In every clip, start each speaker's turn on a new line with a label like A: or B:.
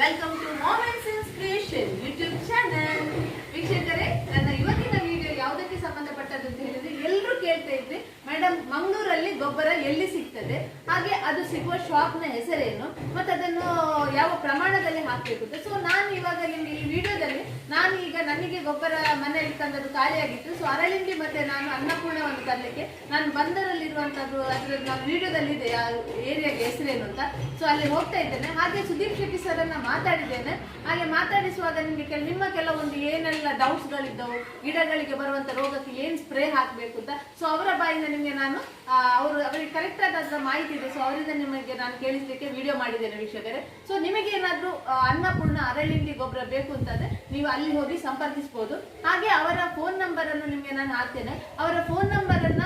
A: Welcome to moments inspiration YouTube channel. ವೀಕ್ಷಕರೇ, ನನ್ನ ಇವತ್ತಿನ ವಿಡಿಯೋ ಯಾವುದಕ್ಕೆ ಸಂಬಂಧಪಟ್ಟದ್ದು ಅಂತ ಹೇಳಿದ್ರೆ, ಎಲ್ಲರೂ ಕೇಳ್ತಾ ಇದ್ರಿ ಮೇಡಮ್ ಮಂಗಳೂರಲ್ಲಿ ಗೊಬ್ಬರ ಎಲ್ಲಿ ಸಿಗ್ತದೆ, ಹಾಗೆ ಅದು ಸಿಗುವ ಶಾಪ್ ನ ಹೆಸರೇನು, ಮತ್ತೆ ಅದನ್ನು ಯಾವ ಪ್ರಮಾಣದಲ್ಲಿ ಹಾಕಬೇಕು ಅಂತ. ಸೊ ನಾನು ಇವಾಗ ನಿಮ್ಗೆ ಈ ವಿಡಿಯೋದಲ್ಲಿ ನನಗೆ ಗೊಬ್ಬರ ಮನೆಯಲ್ಲಿ ತಂದದ್ದು ಖಾಲಿಯಾಗಿತ್ತು. ಸೊ ಅರಳಿಂಡಿ ಮತ್ತೆ ನಾನು ಅನ್ನಪೂರ್ಣವನ್ನು ತರಲಿಕ್ಕೆ ನಾನು ಬಂದರಲ್ಲಿರುವಂತದ್ದು ಅದ್ರ ನಾನು ವಿಡಿಯೋದಲ್ಲಿ ಇದೆ ಆ ಏರಿಯಾಗೆ ಹೆಸರೇನು ಅಂತ. ಸೊ ಅಲ್ಲಿ ಹೋಗ್ತಾ ಇದ್ದೇನೆ. ಹಾಗೆ ಸುದೀಪ್ ಶೆಟ್ಟಿ ಸರ್ ಅನ್ನ ಮಾತಾಡಿದ್ದೇನೆ. ಹಾಗೆ ಮಾತಾಡಿಸುವಾಗ ನಿಮ್ಗೆ ನಿಮ್ಮ ಕೆಲವೊಂದು ಏನೆಲ್ಲ ಡೌಟ್ಸ್ ಗಳಿದ್ದವು, ಗಿಡಗಳಿಗೆ ಬರುವಂತ ರೋಗಕ್ಕೆ ಏನ್ ಸ್ಪ್ರೇ ಹಾಕ್ಬೇಕು ಅಂತ. ಸೊ ಅವರ ಬಾಯಿಂದ ನಿಮ್ಗೆ ನಾನು ಅವರಿಗೆ ಕರೆಕ್ಟ್ ಆದ ಮಾಹಿತಿ ಇದೆ. ಸೊ ಅವರಿಂದ ನಿಮಗೆ ನಾನು ಕೇಳಿಸ್ಲಿಕ್ಕೆ ವಿಡಿಯೋ ಮಾಡಿದ್ದೇನೆ ವೀಕ್ಷಕರೇ. ಸೊ ನಿಮಗೆ ಏನಾದ್ರೂ ಅನ್ನಪೂರ್ಣ ಅರಳಿಂಡಿ ಗೊಬ್ಬರ ಬೇಕು ಅಂತಂದ್ರೆ ನೀವು ಅಲ್ಲಿ ಹೋಗಿ ಸಂಪರ್ಕಿಸಬಹುದು. ಹಾಗೆ ಅವರ ಫೋನ್ ನಂಬರ್ ಅನ್ನು ನಿಮ್ಗೆ ನಾನು ಹಾಕ್ತೇನೆ. ಅವರ ಫೋನ್ ನಂಬರ್ ಅನ್ನ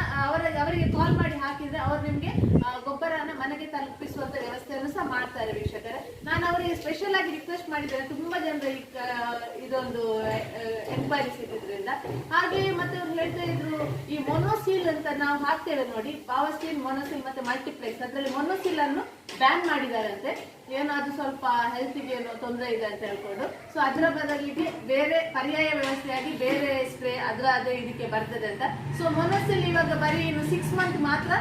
A: ಅವರಿಗೆ ಕಾಲ್ ಮಾಡಿ ಹಾಕಿದ್ರೆ ಅವರು ನಿಮ್ಗೆ ಗೊಬ್ಬರನ ಮನೆಗೆ ತಲುಪಿಸುವಂತ ವ್ಯವಸ್ಥೆಯನ್ನು ಸಹ ಮಾಡ್ತಾರೆ ವೀಕ್ಷಕರೇ. ನಾನು ಅವರಿಗೆ ಸ್ಪೆಷಲ್ ಆಗಿ ರಿಕ್ವೆಸ್ಟ್ ಮಾಡಿದ್ದೇನೆ, ತುಂಬಾ ಜನರು ಇದೊಂದು ಎನ್ಕ್ವೈರೀಸ್ ಇದ್ರಿಂದ. ಹಾಗೆ ಮತ್ತೆ ಅವ್ರು ಹೇಳ್ತಾ ಇದ್ರು, ಈ ಮೊನೋಸೀಲ್ ಅಂತ ನಾವು ಹಾಕ್ತೇವೆ ನೋಡಿ, ಪಾವರ್ಸ್ಟೀಲ್, ಮೊನೋಸೀಲ್ ಮತ್ತೆ ಮಲ್ಟಿಪ್ಲೆಕ್ಸ್, ಅದರಲ್ಲಿ ಮೊನೋಸೀಲ್ ಅನ್ನು ಬ್ಯಾನ್ ಮಾಡಿದಾರಂತೆ. ಏನೋ ಅದು ಸ್ವಲ್ಪ ಹೆಲ್ತ್ಗೆ ಏನೋ ತೊಂದರೆ ಇದೆ ಅಂತ ಹೇಳ್ಕೊಂಡು. ಸೊ ಅದರ ಬದಲಿಗೆ ಬೇರೆ ಪರ್ಯಾಯ ವ್ಯವಸ್ಥೆಯಾಗಿ ಬೇರೆ ಸ್ಪ್ರೇ ಅದೇ ಇದಕ್ಕೆ ಬರ್ತದೆ ಅಂತ. ಸೊ ಮೊನೋಸಿಲ್ ಇವಾಗ ಬರೀ ಇನ್ನು 6 ಮಂತ್ ಮಾತ್ರ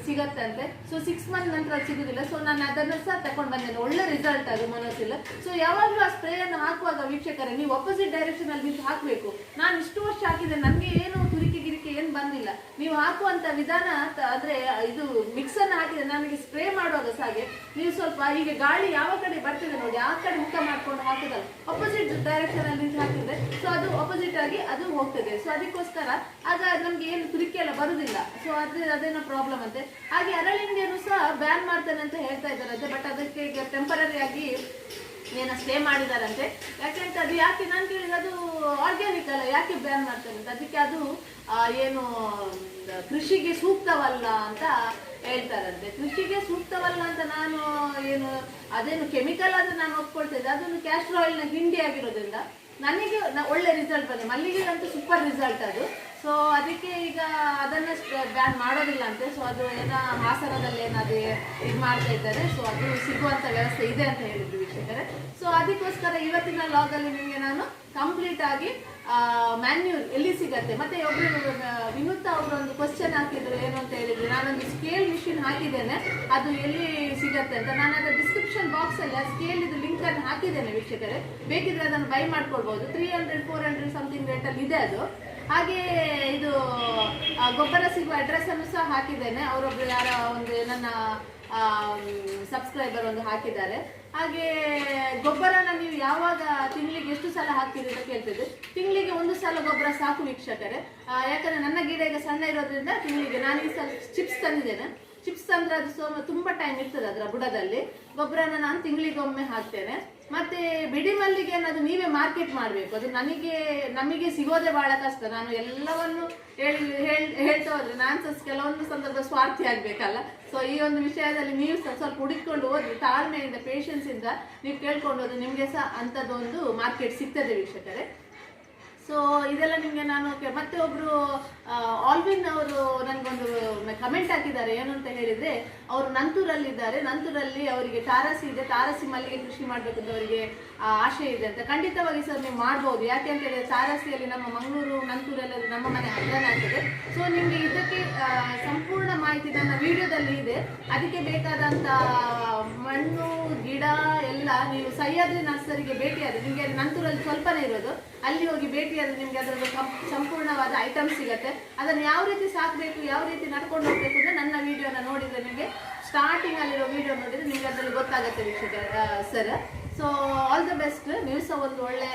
A: ಸಿಗತ್ತಂತೆ. ಸೊ 6 ಮಂತ್ ನಂತರ ಸಿಗುದಿಲ್ಲ. ಸೊ ನಾನು ಅದನ್ನು ಸಹ ತಗೊಂಡು ಬಂದೇನೆ, ಒಳ್ಳೆ ರಿಸಲ್ಟ್ ಅದು ಮೊನೋಸಿಲ್. ಸೊ ಯಾವಾಗಲೂ ಆ ಸ್ಪ್ರೇ ಅನ್ನು ಹಾಕುವಾಗ ವೀಕ್ಷಕರೇ, ನೀವು ಅಪೋಸಿಟ್ ಡೈರೆಕ್ಷನ್ ಅಲ್ಲಿ ನಿಂತು ಹಾಕಬೇಕು. ನಾನು ಇಷ್ಟು ವರ್ಷ ಹಾಕಿದೆ, ನನಗೆ ಏನು ತುರಿಕೆ ಗಿರಿಕೆ ಏನು ಬಂದಿಲ್ಲ. ನೀವು ಹಾಕುವಂತ ವಿಧಾನ ಅಂದ್ರೆ ಇದು ಮಿಕ್ಸ್ ಅನ್ನು ಹಾಕಿದೆ, ನನಗೆ ಸ್ಪ್ರೇ ಮಾಡುವಾಗ ಸಹ ಹಾಗೆ ನೀವು ಸ್ವಲ್ಪ ಹೀಗೆ ಗಾಳಿ ಯಾವ ಕಡೆ ಬರ್ತಿದೆ ನೋಡಿ, ಆ ಕಡೆ ಮುಖ ಮಾಡ್ಕೊಂಡು ಹಾಕುದಲ್ಲ, ಅಪೋಸಿಟ್ ಡೈರೆಕ್ಷನ್ ಅಲ್ಲಿ ನಿಂತು ಹಾಕಿದ್ರೆ ಸೊ ಅದು ಅಪೋಸಿಟ್ ಆಗಿ ಅದು ಹೋಗ್ತದೆ. ಸೊ ಅದಕ್ಕೋಸ್ಕರ ಆಗ ನಮ್ಗೆ ಏನು ತುರಿಕೆ ಎಲ್ಲ ಬರುದಿಲ್ಲ. ಸೊ ಅದೇನೋ ಪ್ರಾಬ್ಲಮ್ ಅಂತೆ. ಹಾಗೆ ಅರಳಿಂಡಿಯನ್ನು ಸಹ ಬ್ಯಾನ್ ಮಾಡ್ತಾನೆ ಅಂತ ಹೇಳ್ತಾ ಇದ್ದಾರಂತೆ. ಬಟ್ ಅದಕ್ಕೆ ಈಗ ಟೆಂಪರರಿ ಆಗಿ ಏನೋ ಸ್ಟೇ ಮಾಡಿದಾರಂತೆ. ಯಾಕೆಂತ ಅದು ಯಾಕೆ ನಾನು ಕೇಳಿದ್ರೆ, ಅದು ಆರ್ಗ್ಯಾನಿಕ್ ಅಲ್ಲ, ಯಾಕೆ ಬ್ಯಾನ್ ಮಾಡ್ತಾರೆ ಅಂತ. ಅದಕ್ಕೆ ಅದು ಏನು ಕೃಷಿಗೆ ಸೂಕ್ತವಲ್ಲ ಅಂತ ಹೇಳ್ತಾರಂತೆ. ಕೃಷಿಗೆ ಸೂಕ್ತವಲ್ಲ ಅಂತ ನಾನು ಏನು ಅದೇನು ಕೆಮಿಕಲ್ ಅಂತ ನಾನು ಒಪ್ಕೊಳ್ತಾ ಇದ್ದೆ. ಅದೊಂದು ಕ್ಯಾಸ್ಟರ್ ಆಯಿಲ್ ನ ಹಿಂಡಿ ಆಗಿರೋದ್ರಿಂದ ನನಗೆ ಒಳ್ಳೆ ರಿಸಲ್ಟ್ ಬಂದಿದೆ. ಮಲ್ಲಿಗೆಗಂತೂ ಸೂಪರ್ ರಿಸಲ್ಟ್ ಅದು. ಸೊ ಅದಕ್ಕೆ ಈಗ ಅದನ್ನ ಬ್ಯಾನ್ ಮಾಡೋದಿಲ್ಲ ಅಂತೆ. ಸೊ ಅದು ಏನೋ ಹಾಸನದಲ್ಲಿ ಏನಾದ್ರು ಇದು ಮಾಡ್ತಾ ಇದ್ದಾರೆ. ಸೊ ಅದು ಸಿಗುವಂತ ವ್ಯವಸ್ಥೆ ಇದೆ ಅಂತ ಹೇಳಿದ್ರು ವೀಕ್ಷಕರೇ. ಸೊ ಅದಕ್ಕೋಸ್ಕರ ಇವತ್ತಿನ ಲಾಗ್ ಅಲ್ಲಿ ನಿಮಗೆ ನಾನು ಕಂಪ್ಲೀಟ್ ಆಗಿ ಮ್ಯಾನ್ಯೂರ್ ಎಲ್ಲಿ ಸಿಗತ್ತೆ, ಮತ್ತೆ ಒಬ್ರು ವಿನುತಾ ಅವರು ಒಂದು ಕ್ವಶನ್ ಹಾಕಿದ್ರು, ಏನು ಅಂತ ಹೇಳಿದ್ರು, ನಾನೊಂದು ಸ್ಕೇಲ್ ಮಿಷಿನ್ ಹಾಕಿದ್ದೇನೆ, ಅದು ಎಲ್ಲಿ ಸಿಗತ್ತೆ ಅಂತ. ನಾನು ಅದರ ಡಿಸ್ಕ್ರಿಪ್ಷನ್ ಬಾಕ್ಸ್ ಅಲ್ಲಿ ಸ್ಕೇಲ್ ಇದು ಲಿಂಕ್ ಅನ್ನು ಹಾಕಿದ್ದೇನೆ ವೀಕ್ಷಕರೇ. ಬೇಕಿದ್ರೆ ಅದನ್ನು ಬೈ ಮಾಡ್ಕೊಳ್ಬಹುದು. 300-400 ಸಮಥಿಂಗ್ ರೇಟ್ ಅಲ್ಲಿ ಇದೆ ಅದು. ಹಾಗೆ ಇದು ಗೊಬ್ಬರ ಸಿಗುವ ಅಡ್ರೆಸ್ ಅನ್ನು ಸಹ ಹಾಕಿದ್ದೇನೆ. ಅವರೊಬ್ರು ಯಾರ ಒಂದು ನನ್ನ ಸಬ್ಸ್ಕ್ರೈಬರ್ ಒಂದು ಹಾಕಿದ್ದಾರೆ. ಹಾಗೆ ಗೊಬ್ಬರನ ನೀವು ಯಾವಾಗ ತಿಂಗಳಿಗೆ ಎಷ್ಟು ಸಲ ಹಾಕ್ತೀರಿ ಅಂತ ಕೇಳ್ತಿದ್ದೆ. ತಿಂಗಳಿಗೆ 1 ಸಲ ಗೊಬ್ಬರ ಸಾಕು ವೀಕ್ಷಕರೇ. ಯಾಕಂದ್ರೆ ನನ್ನ ಗಿಡ ಈಗ ಸಣ್ಣ ಇರೋದ್ರಿಂದ ತಿಂಗಳಿಗೆ ನಾನು ಈ ಸಲ ಚಿಪ್ಸ್ ತಂದಿದ್ದೇನೆ. ಚಿಪ್ಸ್ ಅಂದ್ರೆ ಅದು ತುಂಬಾ ಟೈಮ್ ಇರ್ತದೆ ಅದರ ಬುಡದಲ್ಲಿ. ಗೊಬ್ಬರನ ನಾನು ತಿಂಗಳಿಗೊಮ್ಮೆ ಹಾಕ್ತೇನೆ. ಮತ್ತೆ ಬಿಡಿ ಮಲ್ಲಿಗೆ ಅನ್ನೋದು ನೀವೇ ಮಾರ್ಕೆಟ್ ಮಾಡಬೇಕು. ಅದು ನಮಗೆ ಸಿಗೋದೇ ಬಹಳ ಕಷ್ಟ. ನಾನು ಎಲ್ಲವನ್ನು ಹೇಳ್ತಾ ಹೋದ್ರೆ ನಾನು ಕೆಲವೊಂದು ಸಂದರ್ಭ ಸ್ವಾರ್ಥಿ ಆಗ್ಬೇಕಲ್ಲ. ಸೊ ಈ ಒಂದು ವಿಷಯದಲ್ಲಿ ನೀವು ಸ್ವಲ್ಪ ಹುಡುಕೊಂಡು ಹೋದ್ರೆ, ತಾಳ್ಮೆಯಿಂದ ಪೇಷನ್ಸ್ ಇಂದ ನೀವು ಕೇಳ್ಕೊಂಡು ಹೋದ್ರೆ ನಿಮ್ಗೆ ಸಹ ಅಂತದೊಂದು ಮಾರ್ಕೆಟ್ ಸಿಗ್ತದೆ ವೀಕ್ಷಕರೇ. ಸೊ ಇದೆಲ್ಲ ನಿಮ್ಗೆ ನಾನು ಮತ್ತೆ ಒಬ್ರು ಆಲ್ವಿನ್ ಅವರು ನನಗೊಂದು ಕಮೆಂಟ್ ಹಾಕಿದ್ದಾರೆ. ಏನು ಅಂತ ಹೇಳಿದ್ರೆ, ಅವರು ನಂತೂರಲ್ಲಿದ್ದಾರೆ. ನಂತೂರಲ್ಲಿ ಅವರಿಗೆ ತಾರಸಿ ಇದೆ, ತಾರಸಿ ಮಲ್ಲಿಗೆ ಕೃಷಿ ಮಾಡ್ಬೇಕು ಅಂತ ಅವರಿಗೆ ಆಶೆ ಇದೆ ಅಂತ. ಖಂಡಿತವಾಗಿ ಸರ್ ನೀವು ಮಾಡ್ಬೋದು. ಯಾಕೆ ಅಂತ ಹೇಳಿದ್ರೆ ತಾರಸಿಯಲ್ಲಿ ನಮ್ಮ ಮಂಗಳೂರು ನಂತೂರಲ್ಲಿ ನಮ್ಮ ಮನೆ ಹತ್ರನೇ ಆಗ್ತದೆ. ಸೊ ನಿಮ್ಗೆ ಇದಕ್ಕೆ ಸಂಪೂರ್ಣ ಮಾಹಿತಿ ನನ್ನ ವಿಡಿಯೋದಲ್ಲಿ ಇದೆ. ಅದಕ್ಕೆ ಬೇಕಾದಂತ ಮಣ್ಣು ಗಿಡ ಎಲ್ಲ ನೀವು ಸಹ್ಯಾದ್ರಿ ನರ್ಸರಿಗೆ ಭೇಟಿಯಾದ್ರೆ, ನಿಮ್ಗೆ ನಂತೂರಲ್ಲಿ ಸ್ವಲ್ಪನೇ ಇರೋದು, ಅಲ್ಲಿ ಹೋಗಿ ಭೇಟಿಯಾದ್ರೆ ನಿಮ್ಗೆ ಅದರದ್ದು ಸಂಪೂರ್ಣವಾದ ಐಟಮ್ಸ್ ಸಿಗತ್ತೆ. ಅದನ್ನು ಯಾವ ರೀತಿ ಸಾಕಬೇಕು, ಯಾವ ರೀತಿ ನಡ್ಕೊಂಡು ಹೋಗ್ಬೇಕು ಅಂತ ನನ್ನ ವಿಡಿಯೋನ ನೋಡಿದ್ರೆ ನಿಮಗೆ ಸ್ಟಾರ್ಟಿಂಗ್ ಅಲ್ಲಿರೋ ವಿಡಿಯೋ ನೋಡಿದ್ರೆ ನಿಮ್ಗೆ ಅದರಲ್ಲಿ ಗೊತ್ತಾಗುತ್ತೆ ವೀಕ್ಷಕ sir. So all the best. ನೀವು ಸಹ ಒಂದು ಒಳ್ಳೆ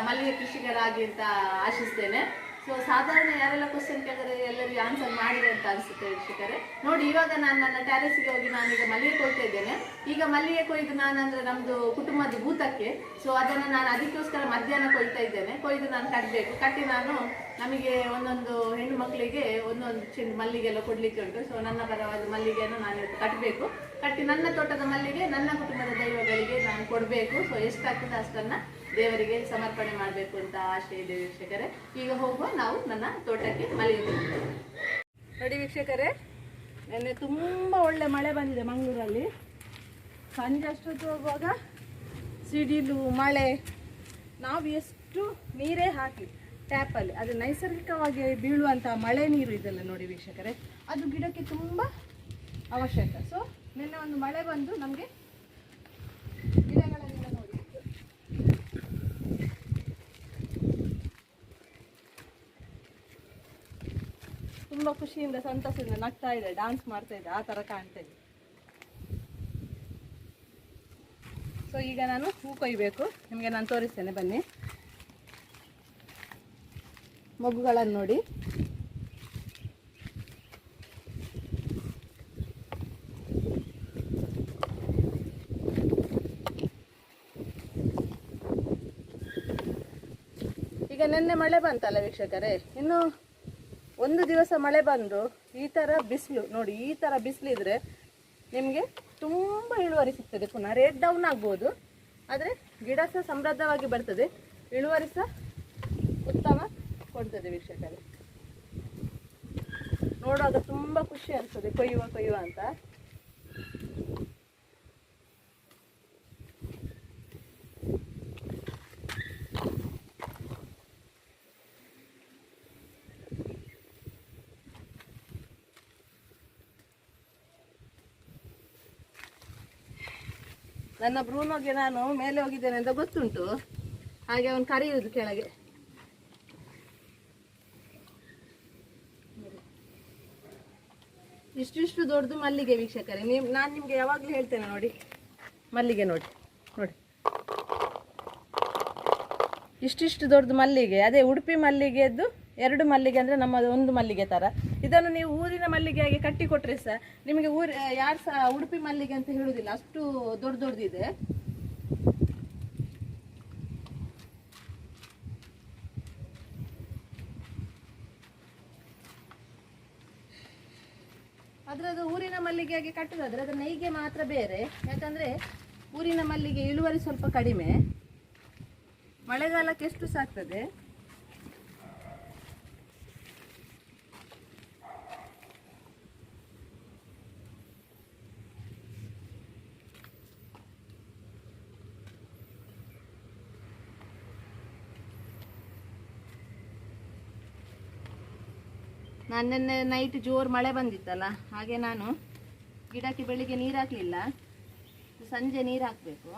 A: ಮಲ್ಲಿಗೆ ಕೃಷಿಕರಾಗಿ ಅಂತ ಆಶಿಸ್ತೇನೆ. ಸೊ ಸಾಧಾರಣ ಯಾರೆಲ್ಲ ಕ್ವಶನ್ ಕೇಳಿದ್ರೆ ಎಲ್ಲರಿಗೂ ಆನ್ಸರ್ ಮಾಡಿದೆ ಅಂತ ಅನಿಸುತ್ತೆ ವೀಕ್ಷಕರೇ. ನೋಡಿ, ಇವಾಗ ನಾನು ನನ್ನ ಟ್ಯಾರೆಸ್ಗೆ ಹೋಗಿ ನಾನೀಗ ಮಲ್ಲಿಗೆ ಕೊಯ್ತಾ ಇದ್ದೇನೆ. ಈಗ ಮಲ್ಲಿಗೆ ಕೊಯ್ದು ನಾನಂದ್ರೆ ನಮ್ದು ಕುಟುಂಬದ ಭೂತಕ್ಕೆ. ಸೊ ಅದನ್ನು ನಾನು ಅದಕ್ಕೋಸ್ಕರ ಮಧ್ಯಾಹ್ನ ಕೊಯ್ತಾ ಇದ್ದೇನೆ. ಕೊಯ್ದು ನಾನು ಕಟ್ಟಬೇಕು. ಕಟ್ಟಿ ನಾನು ನಮಗೆ ಒಂದೊಂದು ಹೆಣ್ಣು ಮಕ್ಕಳಿಗೆ ಒಂದೊಂದು ಚೆಂಡು ಮಲ್ಲಿಗೆ ಎಲ್ಲ ಕೊಡ್ಲಿಕ್ಕೆ ಉಂಟು. ಸೊ ನನ್ನ ಪರವಾದ ಮಲ್ಲಿಗೆಯನ್ನು ನಾನು ಕಟ್ಟಬೇಕು. ಕಟ್ಟಿ ನನ್ನ ತೋಟದ ಮಲ್ಲಿಗೆ ನನ್ನ ಕುಟುಂಬದ ದೈವಗಳಿಗೆ ನಾನು ಕೊಡಬೇಕು. ಸೊ ಎಷ್ಟಾಗ್ತದೆ ಅಷ್ಟನ್ನ ದೇವರಿಗೆ ಸಮರ್ಪಣೆ ಮಾಡಬೇಕು ಅಂತ ಆಶೆ ಇದೆ ವೀಕ್ಷಕರೇ. ಈಗ ಹೋಗುವ ನಾವು ನನ್ನ ತೋಟಕ್ಕೆ ಮಲ್ಲಿಗೆ. ನೋಡಿ ವೀಕ್ಷಕರೇ, ನೆನ್ನೆ ತುಂಬ ಒಳ್ಳೆ ಮಳೆ ಬಂದಿದೆ ಮಂಗಳೂರಲ್ಲಿ. ಸಂಜೆ ಅಷ್ಟೊತ್ತು ಹೋಗುವಾಗ ಸಿಡಿಲು ಮಳೆ, ನಾವು ಎಷ್ಟು ನೀರೇ ಹಾಕಿ ಟ್ಯಾಪಲ್ಲಿ ಅದು ನೈಸರ್ಗಿಕವಾಗಿ ಬೀಳುವಂಥ ಮಳೆ ನೀರು ಇದೆಲ್ಲ ನೋಡಿ ವೀಕ್ಷಕರೇ, ಅದು ಗಿಡಕ್ಕೆ ತುಂಬ ಅವಶ್ಯಕ. ಸೊ ನಿನ್ನೆ ಒಂದು ಮಳೆ ಬಂದು ನಮಗೆ ಗಿಡಗಳನ್ನೆಲ್ಲ ನೋಡಿ ತುಂಬ ಖುಷಿಯಿಂದ ಸಂತಸದಿಂದ ನಗ್ತಾ ಇದೆ, ಡಾನ್ಸ್ ಮಾಡ್ತಾ ಇದೆ, ಆ ಥರ ಕಾಣ್ತಾ ಇದೆ. ಸೊ ಈಗ ನಾನು ಹೂ ಕೊಯ್ಬೇಕು, ನಿಮಗೆ ನಾನು ತೋರಿಸ್ತೇನೆ ಬನ್ನಿ. ಮೊಗ್ಗುಗಳನ್ನು ನೋಡಿ, ಈಗ ನಿನ್ನೆ ಮಳೆ ಬಂತಲ್ಲ ವೀಕ್ಷಕರೇ, ಇನ್ನು ಒಂದು ದಿವಸ ಮಳೆ ಬಂದು ಈ ಥರ ಬಿಸಿಲು ನೋಡಿ, ಈ ಥರ ಬಿಸಿಲಿದ್ರೆ ನಿಮಗೆ ತುಂಬ ಇಳುವರಿ ಸಿಗ್ತದೆ. ಪುನಃ ರೇಟ್ ಡೌನ್ ಆಗ್ಬೋದು, ಆದರೆ ಗಿಡ ಸಹ ಸಮೃದ್ಧವಾಗಿ ಬರ್ತದೆ, ಇಳುವರಿ ಸಹ ಉತ್ತಮ ಕೊಡ್ತದೆ ವೀಕ್ಷಕರೇ. ನೋಡುವಾಗ ತುಂಬ ಖುಷಿ ಅನಿಸ್ತದೆ, ಕೊಯ್ಯುವ ಅಂತ. ನನ್ನ ಬ್ರೂನೋಗೆ ನಾನು ಮೇಲೆ ಹೋಗಿದ್ದೇನೆ ಅಂತ ಗೊತ್ತುಂಟು, ಹಾಗೆ ಅವನು ಕರೆಯುವುದು ಕೆಳಗೆ. ಇಷ್ಟಿಷ್ಟು ದೊಡ್ಡದು ಮಲ್ಲಿಗೆ ವೀಕ್ಷಕರೇ, ನಾನು ನಿಮಗೆ ಯಾವಾಗಲೂ ಹೇಳ್ತೇನೆ ನೋಡಿ, ಮಲ್ಲಿಗೆ ನೋಡಿ ನೋಡಿ, ಇಷ್ಟಿಷ್ಟು ದೊಡ್ಡದು ಮಲ್ಲಿಗೆ. ಅದೇ ಉಡುಪಿ ಮಲ್ಲಿಗೆದ್ದು 2 ಮಲ್ಲಿಗೆ ಅಂದರೆ ನಮ್ಮದು 1 ಮಲ್ಲಿಗೆ ಥರ. ಇದನ್ನು ನೀವು ಊರಿನ ಮಲ್ಲಿಗೆಯಾಗಿ ಕಟ್ಟಿ ಕೊಟ್ಟರೆ ಸಹ ನಿಮಗೆ ಯಾರು ಸಹ ಉಡುಪಿ ಮಲ್ಲಿಗೆ ಅಂತ ಹೇಳುವುದಿಲ್ಲ, ಅಷ್ಟು ದೊಡ್ಡದಿದೆ. ಅದರದ್ದು ಊರಿನ ಮಲ್ಲಿಗೆಯಾಗಿ ಕಟ್ಟುದಾದ್ರೆ ಅದರ ನೈಗೆ ಮಾತ್ರ ಬೇರೆ, ಯಾಕಂದರೆ ಊರಿನ ಮಲ್ಲಿಗೆ ಇಳುವರಿ ಸ್ವಲ್ಪ ಕಡಿಮೆ, ಮಳೆಗಾಲಕ್ಕೆ ಎಷ್ಟು ಸಾಕ್ತದೆ. ನಾನು ನಿನ್ನೆ ನೈಟ್ ಜೋರು ಮಳೆ ಬಂದಿತ್ತಲ್ಲ, ಹಾಗೆ ನಾನು ಗಿಡಕ್ಕೆ ಬೆಳಿಗ್ಗೆ ನೀರು ಹಾಕಲಿಲ್ಲ, ಸಂಜೆ ನೀರು ಹಾಕಬೇಕು.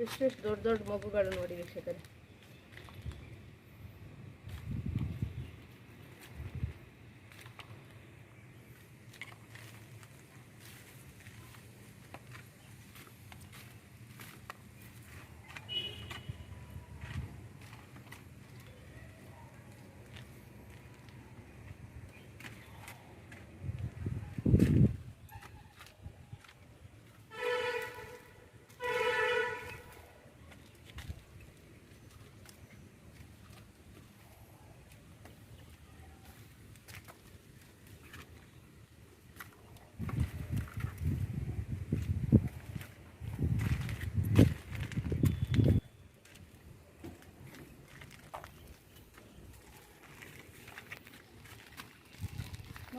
A: ಎಷ್ಟೆಷ್ಟು ದೊಡ್ಡ ದೊಡ್ಡ ಮಗುಗಳು ನೋಡಿ ವೀಕ್ಷಕರೇ.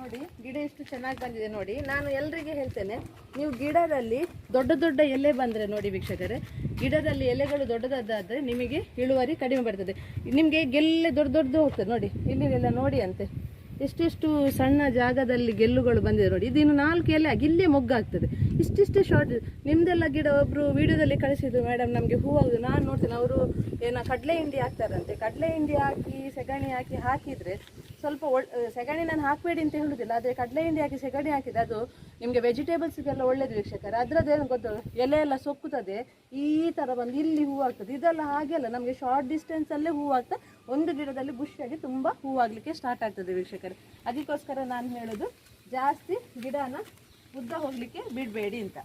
A: ನೋಡಿ ಗಿಡ ಎಷ್ಟು ಚೆನ್ನಾಗಿ ಬಂದಿದೆ ನೋಡಿ. ನಾನು ಎಲ್ರಿಗೆ ಹೇಳ್ತೇನೆ, ನೀವು ಗಿಡದಲ್ಲಿ ದೊಡ್ಡ ದೊಡ್ಡ ಎಲೆ ಬಂದರೆ ನೋಡಿ ವೀಕ್ಷಕರೇ, ಗಿಡದಲ್ಲಿ ಎಲೆಗಳು ದೊಡ್ಡದಾದರೆ ನಿಮಗೆ ಇಳುವರಿ ಕಡಿಮೆ ಬರ್ತದೆ. ನಿಮಗೆ ಗೆಲ್ಲೆ ದೊಡ್ಡ ದೊಡ್ಡದು ಹೋಗ್ತದೆ ನೋಡಿ, ಇಲ್ಲಿದೆಲ್ಲ ನೋಡಿ ಅಂತೆ ಎಷ್ಟೆಷ್ಟು ಸಣ್ಣ ಜಾಗದಲ್ಲಿ ಗೆಲ್ಲುಗಳು ಬಂದಿದೆ ನೋಡಿ. ಇದು ಇನ್ನು 4 ಎಲೆ ಆಗಿ ಇಲ್ಲೇ ಮೊಗ್ಗಾಗ್ತದೆ. ಇಷ್ಟಿಷ್ಟೇ ಶಾರ್ಟ್. ನಿಮ್ದೆಲ್ಲ ಗಿಡ ಒಬ್ಬರು ವಿಡಿಯೋದಲ್ಲಿ ಕಳಿಸಿದ್ರು, ಮೇಡಮ್ ನಮಗೆ ಹೂವಾಗುದು. ನಾನು ನೋಡ್ತೇನೆ ಅವರು ಏನೋ ಕಡಲೆ ಹಿಂಡಿ ಹಾಕ್ತಾರಂತೆ, ಕಡಲೆ ಹಿಂಡಿ ಹಾಕಿ ಸೆಗಣಿ ಹಾಕಿದರೆ ಸ್ವಲ್ಪ ಸೆಗಣಿ ನಾನು ಹಾಕಬೇಡಿ ಅಂತ ಹೇಳುದಿಲ್ಲ, ಆದರೆ ಕಡಲೆ ಹಿಂಡಿ ಹಾಕಿ ಸೆಗಣಿ ಹಾಕಿದೆ ಅದು ನಿಮಗೆ ವೆಜಿಟೇಬಲ್ಸ್ಗೆಲ್ಲ ಒಳ್ಳೇದು ವೀಕ್ಷಕರೇ. ಅದರದ್ದೇನು ಗೊತ್ತು, ಎಲೆ ಎಲ್ಲ ಸೊಕ್ಕುತ್ತದೆ, ಈ ಥರ ಬಂದು ಇಲ್ಲಿ ಹೂವು ಆಗ್ತದೆ. ಇದೆಲ್ಲ ಹಾಗೆ ಅಲ್ಲ, ನಮಗೆ ಶಾರ್ಟ್ ಡಿಸ್ಟೆನ್ಸಲ್ಲೇ ಹೂವು ಆಗ್ತಾ ಒಂದು ಗಿಡದಲ್ಲಿ ಬುಷಿಯಾಗಿ ತುಂಬ ಹೂವಾಗಲಿಕ್ಕೆ ಸ್ಟಾರ್ಟ್ ಆಗ್ತದೆ ವೀಕ್ಷಕರೇ. ಅದಕ್ಕೋಸ್ಕರ ನಾನು ಹೇಳೋದು ಜಾಸ್ತಿ ಗಿಡನ ಉದ್ದ ಹೋಗಲಿಕ್ಕೆ ಬಿಡಬೇಡಿ ಅಂತ.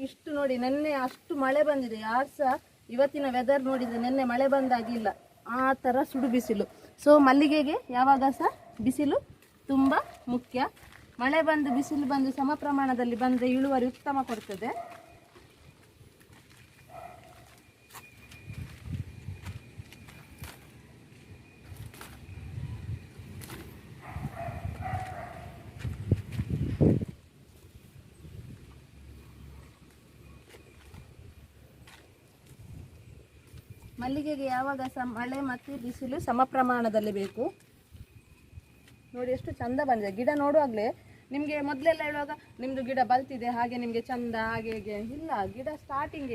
A: ಇಷ್ಟು ನೋಡಿ, ನೆನ್ನೆ ಅಷ್ಟು ಮಳೆ ಬಂದಿದೆ. ಯಾರು ಸಹ ಇವತ್ತಿನ ವೆದರ್ ನೋಡಿದರೆ ನೆನ್ನೆ ಮಳೆ ಬಂದಾಗಿಲ್ಲ, ಆ ಥರ ಸುಡು ಬಿಸಿಲು. ಸೊ ಮಲ್ಲಿಗೆಗೆ ಯಾವಾಗ ಸಹ ಬಿಸಿಲು ತುಂಬ ಮುಖ್ಯ. ಮಳೆ ಬಂದು ಬಿಸಿಲು ಬಂದು ಸಮ ಪ್ರಮಾಣದಲ್ಲಿ ಬಂದರೆ ಇಳುವರಿ ಉತ್ತಮ ಕೊಡ್ತದೆ. ಮಲ್ಲಿಗೆಗೆ ಯಾವಾಗ ಸಹ ಮಳೆ ಮತ್ತು ಬಿಸಿಲು ಸಮ ಪ್ರಮಾಣದಲ್ಲಿ ಬೇಕು. ನೋಡಿ ಎಷ್ಟು ಚಂದ ಬಂದಿದೆ ಗಿಡ. ನೋಡುವಾಗಲೇ ನಿಮಗೆ ಮೊದಲೆಲ್ಲ ಹೇಳುವಾಗ ನಿಮ್ಮದು ಗಿಡ ಬಲ್ತಿದೆ ಹಾಗೆ ನಿಮಗೆ ಚಂದ ಹಾಗೆ ಹೀಗೆ ಇಲ್ಲ, ಗಿಡ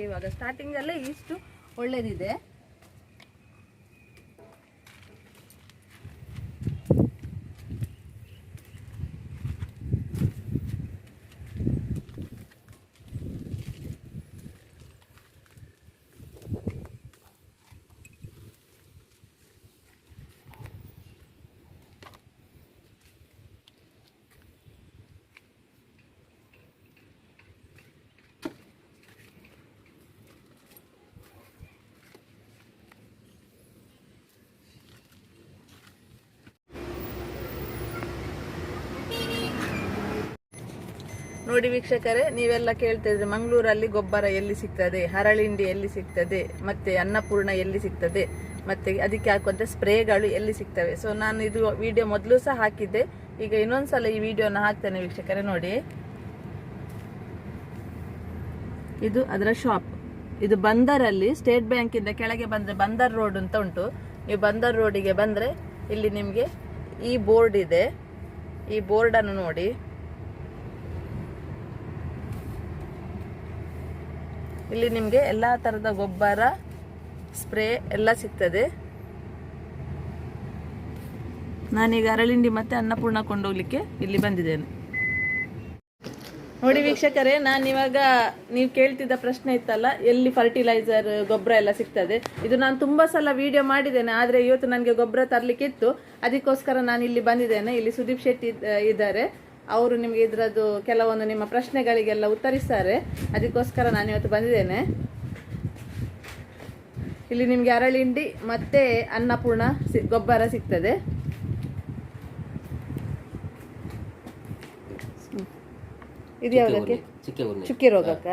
A: ಇವಾಗ ಸ್ಟಾರ್ಟಿಂಗಲ್ಲೇ ಇಷ್ಟು ಒಳ್ಳೆಯದಿದೆ. ನೋಡಿ ವೀಕ್ಷಕರೇ, ನೀವೆಲ್ಲ ಕೇಳ್ತಿದ್ರೆ ಮಂಗಳೂರಲ್ಲಿ ಗೊಬ್ಬರ ಎಲ್ಲಿ ಸಿಗ್ತದೆ, ಹರಳಿಂಡಿ ಎಲ್ಲಿ ಸಿಗ್ತದೆ, ಮತ್ತೆ ಅನ್ನಪೂರ್ಣ ಎಲ್ಲಿ ಸಿಗ್ತದೆ, ಮತ್ತೆ ಅದಕ್ಕೆ ಹಾಕುವಂಥ ಸ್ಪ್ರೇಗಳು ಎಲ್ಲಿ ಸಿಗ್ತವೆ. ಸೊ ನಾನು ಇದು ವಿಡಿಯೋ ಮೊದಲು ಸಹ ಹಾಕಿದ್ದೆ, ಈಗ ಇನ್ನೊಂದ್ಸಲ ಈ ವಿಡಿಯೋನ ಹಾಕ್ತೇನೆ ವೀಕ್ಷಕರೇ. ನೋಡಿ, ಇದು ಅದರ ಶಾಪ್. ಇದು ಬಂದರಲ್ಲಿ ಸ್ಟೇಟ್ ಬ್ಯಾಂಕಿಂದ ಕೆಳಗೆ ಬಂದರೆ ಬಂದರ್ ರೋಡ್ ಅಂತ ಉಂಟು. ನೀವು ಬಂದರ್ ರೋಡಿಗೆ ಬಂದರೆ ಇಲ್ಲಿ ನಿಮಗೆ ಈ ಬೋರ್ಡ್ ಇದೆ. ಈ ಬೋರ್ಡನ್ನು ನೋಡಿ, ಇಲ್ಲಿ ನಿಮಗೆ ಎಲ್ಲ ಥರದ ಗೊಬ್ಬರ ಸ್ಪ್ರೇ ಎಲ್ಲ ಸಿಗ್ತದೆ. ನಾನೀಗ ಅರಳಿಂಡಿ ಮತ್ತು ಅನ್ನಪೂರ್ಣ ಕೊಂಡೋಗ್ಲಿಕ್ಕೆ ಇಲ್ಲಿ ಬಂದಿದ್ದೇನೆ. ನೋಡಿ ವೀಕ್ಷಕರೇ, ನಾನಿವಾಗ ನೀವು ಕೇಳ್ತಿದ್ದ ಪ್ರಶ್ನೆ ಇತ್ತಲ್ಲ, ಎಲ್ಲಿ ಫರ್ಟಿಲೈಸರ್ ಗೊಬ್ಬರ ಎಲ್ಲ ಸಿಗ್ತದೆ, ಇದು ನಾನು ತುಂಬ ಸಲ ವಿಡಿಯೋ ಮಾಡಿದ್ದೇನೆ. ಆದರೆ ಇವತ್ತು ನನಗೆ ಗೊಬ್ಬರ ತರಲಿಕ್ಕಿತ್ತು, ಅದಕ್ಕೋಸ್ಕರ ನಾನು ಇಲ್ಲಿ ಬಂದಿದ್ದೇನೆ. ಇಲ್ಲಿ ಸುದೀಪ್ ಶೆಟ್ಟಿ ಇದ್ದಾರೆ, ಅವರು ನಿಮಗೆ ಇದರದ್ದು ಕೆಲವೊಂದು ನಿಮ್ಮ ಪ್ರಶ್ನೆಗಳಿಗೆಲ್ಲ ಉತ್ತರಿಸ್ತಾರೆ. ಅದಕ್ಕೋಸ್ಕರ ನಾನು ಇವತ್ತು ಬಂದಿದ್ದೇನೆ. ಇಲ್ಲಿ ನಿಮಗೆ ಅರಳಿಂಡಿ ಮತ್ತೆ ಅನ್ನಪೂರ್ಣ ಗೊಬ್ಬರ ಸಿಗ್ತದೆ. ಇದು ಯಾವುದಕ್ಕೆ? ಚುಕ್ಕೆ ರೋಗಕ್ಕ?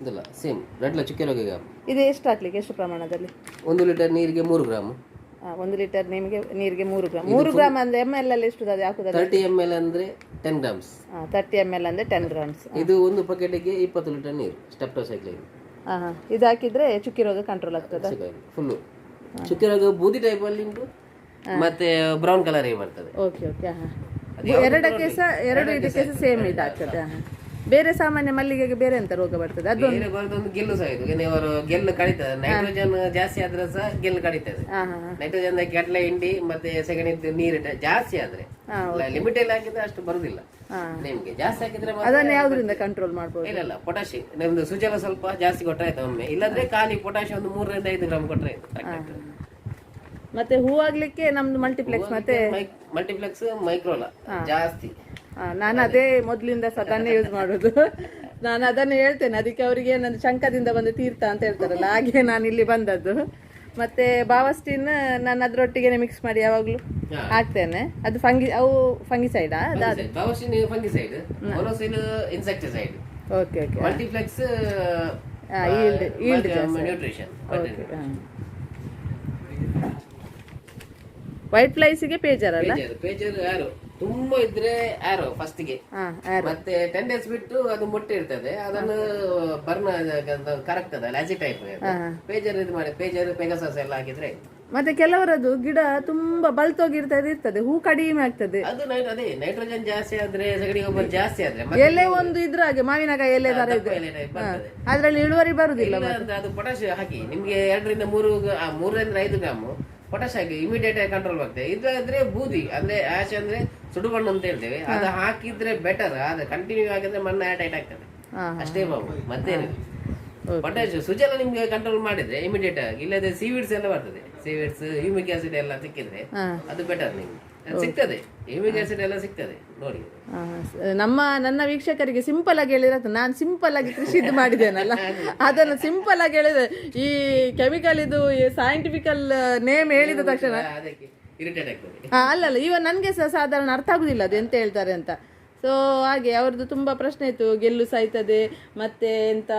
B: ಇದಲ್ಲ, ಸೇಮ್ ರೆಡ್ಲ ಚುಕ್ಕೆ ರೋಗ.
A: ಇದು ಎಷ್ಟು ಹಾಕ್ಲಿಕ್ಕೆ, ಎಷ್ಟು ಪ್ರಮಾಣದಲ್ಲಿ?
B: 1 ಲೀಟರ್ ನೀರಿಗೆ 3 ಗ್ರಾಮ್.
A: 1 ಲೀಟರ್ ನೀರಿಗೆ 3 ಗ್ರಾಮ್. 3 ಗ್ರಾಮ್ ಅಂದ್ರೆ ml ಅಲ್ಲಿ ಎಷ್ಟು ಹಾಕುತ್ತದೆ?
B: 30 ml ಅಂದ್ರೆ 10 ಗ್ರಾಮ್ಸ್.
A: 30 ml ಅಂದ್ರೆ 10 ಗ್ರಾಮ್ಸ್.
B: ಇದು ಒಂದು ಪ್ಯಾಕೆಟ್ಗೆ 20 ಲೀಟರ್ ನೀರು ಸ್ಟೆಪ್ಟೋಸೈಕ್ಲಿನ್.
A: ಇದು ಹಾಕಿದ್ರೆ ಚುಕ್ಕಿ ರೋಗ ಕಂಟ್ರೋಲ್ ಆಗ್ತದೆ
B: ಫುಲ್ಲು. ಚುಕ್ಕಿ ರೋಗ ಬೂದಿ ಟೈಪ್ ಅಲ್ಲಿ ಉಂಟು, ಮತ್ತೆ ಬ್ರೌನ್ ಕಲರ್ ಬರ್ತದೆ.
A: Okay okay. ಎರಡಕ್ಕೆ ಸಹ ಎರಡು ಇದಕ್ಕೆ ಸಹ ಸೇಮ್ ಇದಾಗ್ತದೆ. ಬೇರೆ ಸಾಮಾನ್ಯ ಮಲ್ಲಿಗೆಗೆ ಬೇರೆ ಎಂತ ರೋಗ ಬರ್ತದೆ? ಅದು
B: ಬರೋದೊಂದು ಗೆಲ್ಲು ಸಹ ಇದು ಅವರು ಗೆಲ್ಲು ಕಡಿತದೆ. ನೈಟ್ರೋಜನ್ ಜಾಸ್ತಿ ಆದ್ರೆ ಸಹ ಗೆಲ್ಲು ಕಡಿತದೆ. ನೈಟ್ರೋಜನ್ ಕಡಲೆ ಹಿಂಡಿ ಮತ್ತೆ ಸೆಗಣಿದ್ದು ನೀರು ಜಾಸ್ತಿ ಆದ್ರೆ, ಲಿಮಿಟ್ ಅಲ್ಲಿ ಹಾಕಿದ್ರೆ ಅಷ್ಟು ಬರುದಿಲ್ಲ. ನಿಮ್ಗೆ ಜಾಸ್ತಿ ಹಾಕಿದ್ರೆ
A: ಅದನ್ನ ಯಾವ್ದ್ರಿಂದ ಕಂಟ್ರೋಲ್ ಮಾಡ್ಬೋದು?
B: ಇಲ್ಲ, ಪೊಟ್ಯಾಶಿ ನಮ್ದು ಸುಜಲ ಸ್ವಲ್ಪ ಜಾಸ್ತಿ ಕೊಟ್ಟರೆ ಆಯ್ತು ಒಮ್ಮೆ. ಇಲ್ಲಾಂದ್ರೆ ಖಾಲಿ ಪೊಟ್ಯಾಶಿ ಒಂದು 3 ರಿಂದ 5 ಗ್ರಾಮ್ ಕೊಟ್ಟರೆ ಆಯ್ತು.
A: ಮತ್ತೆ ಹೂವಾಗ್ಲಿಕ್ಕೆ ನಮ್ದು ಮಲ್ಟಿಪ್ಲೆಕ್ಸ್ ಮತ್ತೆ
B: ಮಲ್ಟಿಪ್ಲೆಕ್ಸ್ ಮೈಕ್ರೋಲ ಜಾಸ್ತಿ.
A: ನಾನು ಅದೇ ಮೊದ್ಲಿಂದ ಸದನ್ನೇ ಯೂಸ್ ಮಾಡೋದು. ನಾನು ಅದನ್ನು ಹೇಳ್ತೇನೆ, ಅದಕ್ಕೆ ಅವರಿಗೆ ಏನಂದ್ರೆ ಶಂಕದಿಂದ ಬಂದು ತೀರ್ಥ ಅಂತ ಹೇಳ್ತಾರಲ್ಲ, ಹಾಗೆ ನಾನು ಇಲ್ಲಿ ಬಂದದ್ದು. ಮತ್ತೆ ಬಾವಸ್ಟಿನ್ ನಾನು ಅದರೊಟ್ಟಿಗೆ ಮಿಕ್ಸ್ ಮಾಡಿ ಯಾವಾಗ್ಲೂ ಹಾಕ್ತೇನೆ. ಅದು fungicide.
B: Insecticide.
A: Okay okay.
B: Multiplex nutrition.
A: White ಫ್ಲೈಸ್ಗೆ ಪೇಜರ್ ಅಲ್ಲ?
B: ಪೇಜರ್ ಯಾರು ತುಂಬಾ ಇದ್ರೆ ಆರೋ ಫಸ್ಟ್ ಗೆ, ಮತ್ತೆ 10 days ಬಿಟ್ಟು ಅದು ಮೊಟ್ಟೆ ಇರ್ತದೆ, ಅದನ್ನು ಬರ್ನ್ ಕರಗ್ತದೆ ಅಸಿಡ್ ಟೈಪ್. ಪೇಜರ್ ಇದು ಮಾಡಿ, ಪೇಜರ್ ಪೆಗಾಸಸ್ ಎಲ್ಲ ಹಾಕಿದ್ರೆ
C: ಮತ್ತೆ ಕೆಲವರದ್ದು ಗಿಡ ತುಂಬಾ ಬಲ್ತೋಗಿರ್ತದೆ ಹೂ ಕಡಿಮೆ ಆಗ್ತದೆ.
B: ಅದು ಅದೇ ನೈಟ್ರೋಜನ್ ಜಾಸ್ತಿ ಆದ್ರೆ ಸಗಣಿ ಗೊಬ್ಬರ ಜಾಸ್ತಿ ಆದ್ರೆ
C: ಎಲೆ ಒಂದು ಇದ್ರ ಹಾಗೆ ಮಾವಿನಕಾಯಿ ಎಲೆ ತರ ಇದೆ,
B: ಬರ್ತದೆ.
C: ಅದ್ರಲ್ಲಿ ಇಳುವರಿ ಬರುದಿಲ್ಲ.
B: ಅದು ಪೊಟಾಶ್ ಹಾಕಿ ನಿಮ್ಗೆ 2-3 ಗ್ರಾಮ್ ಪೊಟಾಶ್ ಹಾಕಿ ಇಮಿಡಿಯೇಟ್ ಆಗಿ ಕಂಟ್ರೋಲ್ ಬರ್ತದೆ. ಇದಾದ್ರೆ ಬೂದಿ ಅಂದ್ರೆ ಆಶೆ ಅಂದ್ರೆ ಸುಡು ಮಣ್ಣು ಅಂತ ಹೇಳ್ತೇವೆ, ಅದು ಹಾಕಿದ್ರೆ ಬೆಟರ್. ಆದ್ರೆ ಕಂಟಿನ್ಯೂ ಆಗಿದ್ರೆ ಮಣ್ಣು ಟೈಟ್ ಆಗ್ತದೆ ಅಷ್ಟೇ ಬಾಬು, ಮತ್ತೇನಿಲ್ಲ. ಪೊಟ್ಯಾಶ್ ಸುಜಲ ನಿಮ್ಗೆ ಕಂಟ್ರೋಲ್ ಮಾಡಿದ್ರೆ ಇಮಿಡಿಯೇಟ್ ಆಗಿ, ಇಲ್ಲದೆ ಸೀವಿಡ್ಸ್ ಎಲ್ಲ ಬರ್ತದೆ. ಸೀವಿಡ್ಸ್ ಹ್ಯೂಮಿಕ್ ಆಸಿಡ್ ಎಲ್ಲ ಸಿಕ್ಕಿದ್ರೆ ಅದು ಬೆಟರ್ ನಿಮ್ಗೆ ಸಿಗ್ತದೆ. ಹ್ಯೂಮಿಕ್ ಆಸಿಡ್ ಎಲ್ಲ ಸಿಗ್ತದೆ ನೋಡಿ.
C: ನನ್ನ ವೀಕ್ಷಕರಿಗೆ ಸಿಂಪಲ್ ಆಗಿ ಹೇಳಿದ್ರೆ, ನಾನು ಸಿಂಪಲ್ ಆಗಿ ಕೃಷಿ ಇದು ಮಾಡಿದ್ದೇನಲ್ಲ ಅದನ್ನು ಸಿಂಪಲ್ ಆಗಿ ಹೇಳಿದ್ರೆ, ಈ ಕೆಮಿಕಲ್ ಇದು ಸೈಂಟಿಫಿಕಲ್ ನೇಮ್ ಹೇಳಿದ ತಕ್ಷಣ
B: ಅದಕ್ಕೆ ಇರಿಟೇಟ್ ಆಗ್ತದೆ.
C: ಅಲ್ಲಲ್ಲ, ಇವನ್ ನನ್ಗೆ ಸಹ ಸಾಧಾರಣ ಅರ್ಥ ಆಗುದಿಲ್ಲ ಅದು ಎಂತ ಹೇಳ್ತಾರೆ ಅಂತ. ಸೊ ಹಾಗೆ ಅವ್ರದ್ದು ತುಂಬಾ ಪ್ರಶ್ನೆ ಇತ್ತು, ಗೆಲ್ಲು ಸಾಯ್ತದೆ ಮತ್ತೆ ಎಂತ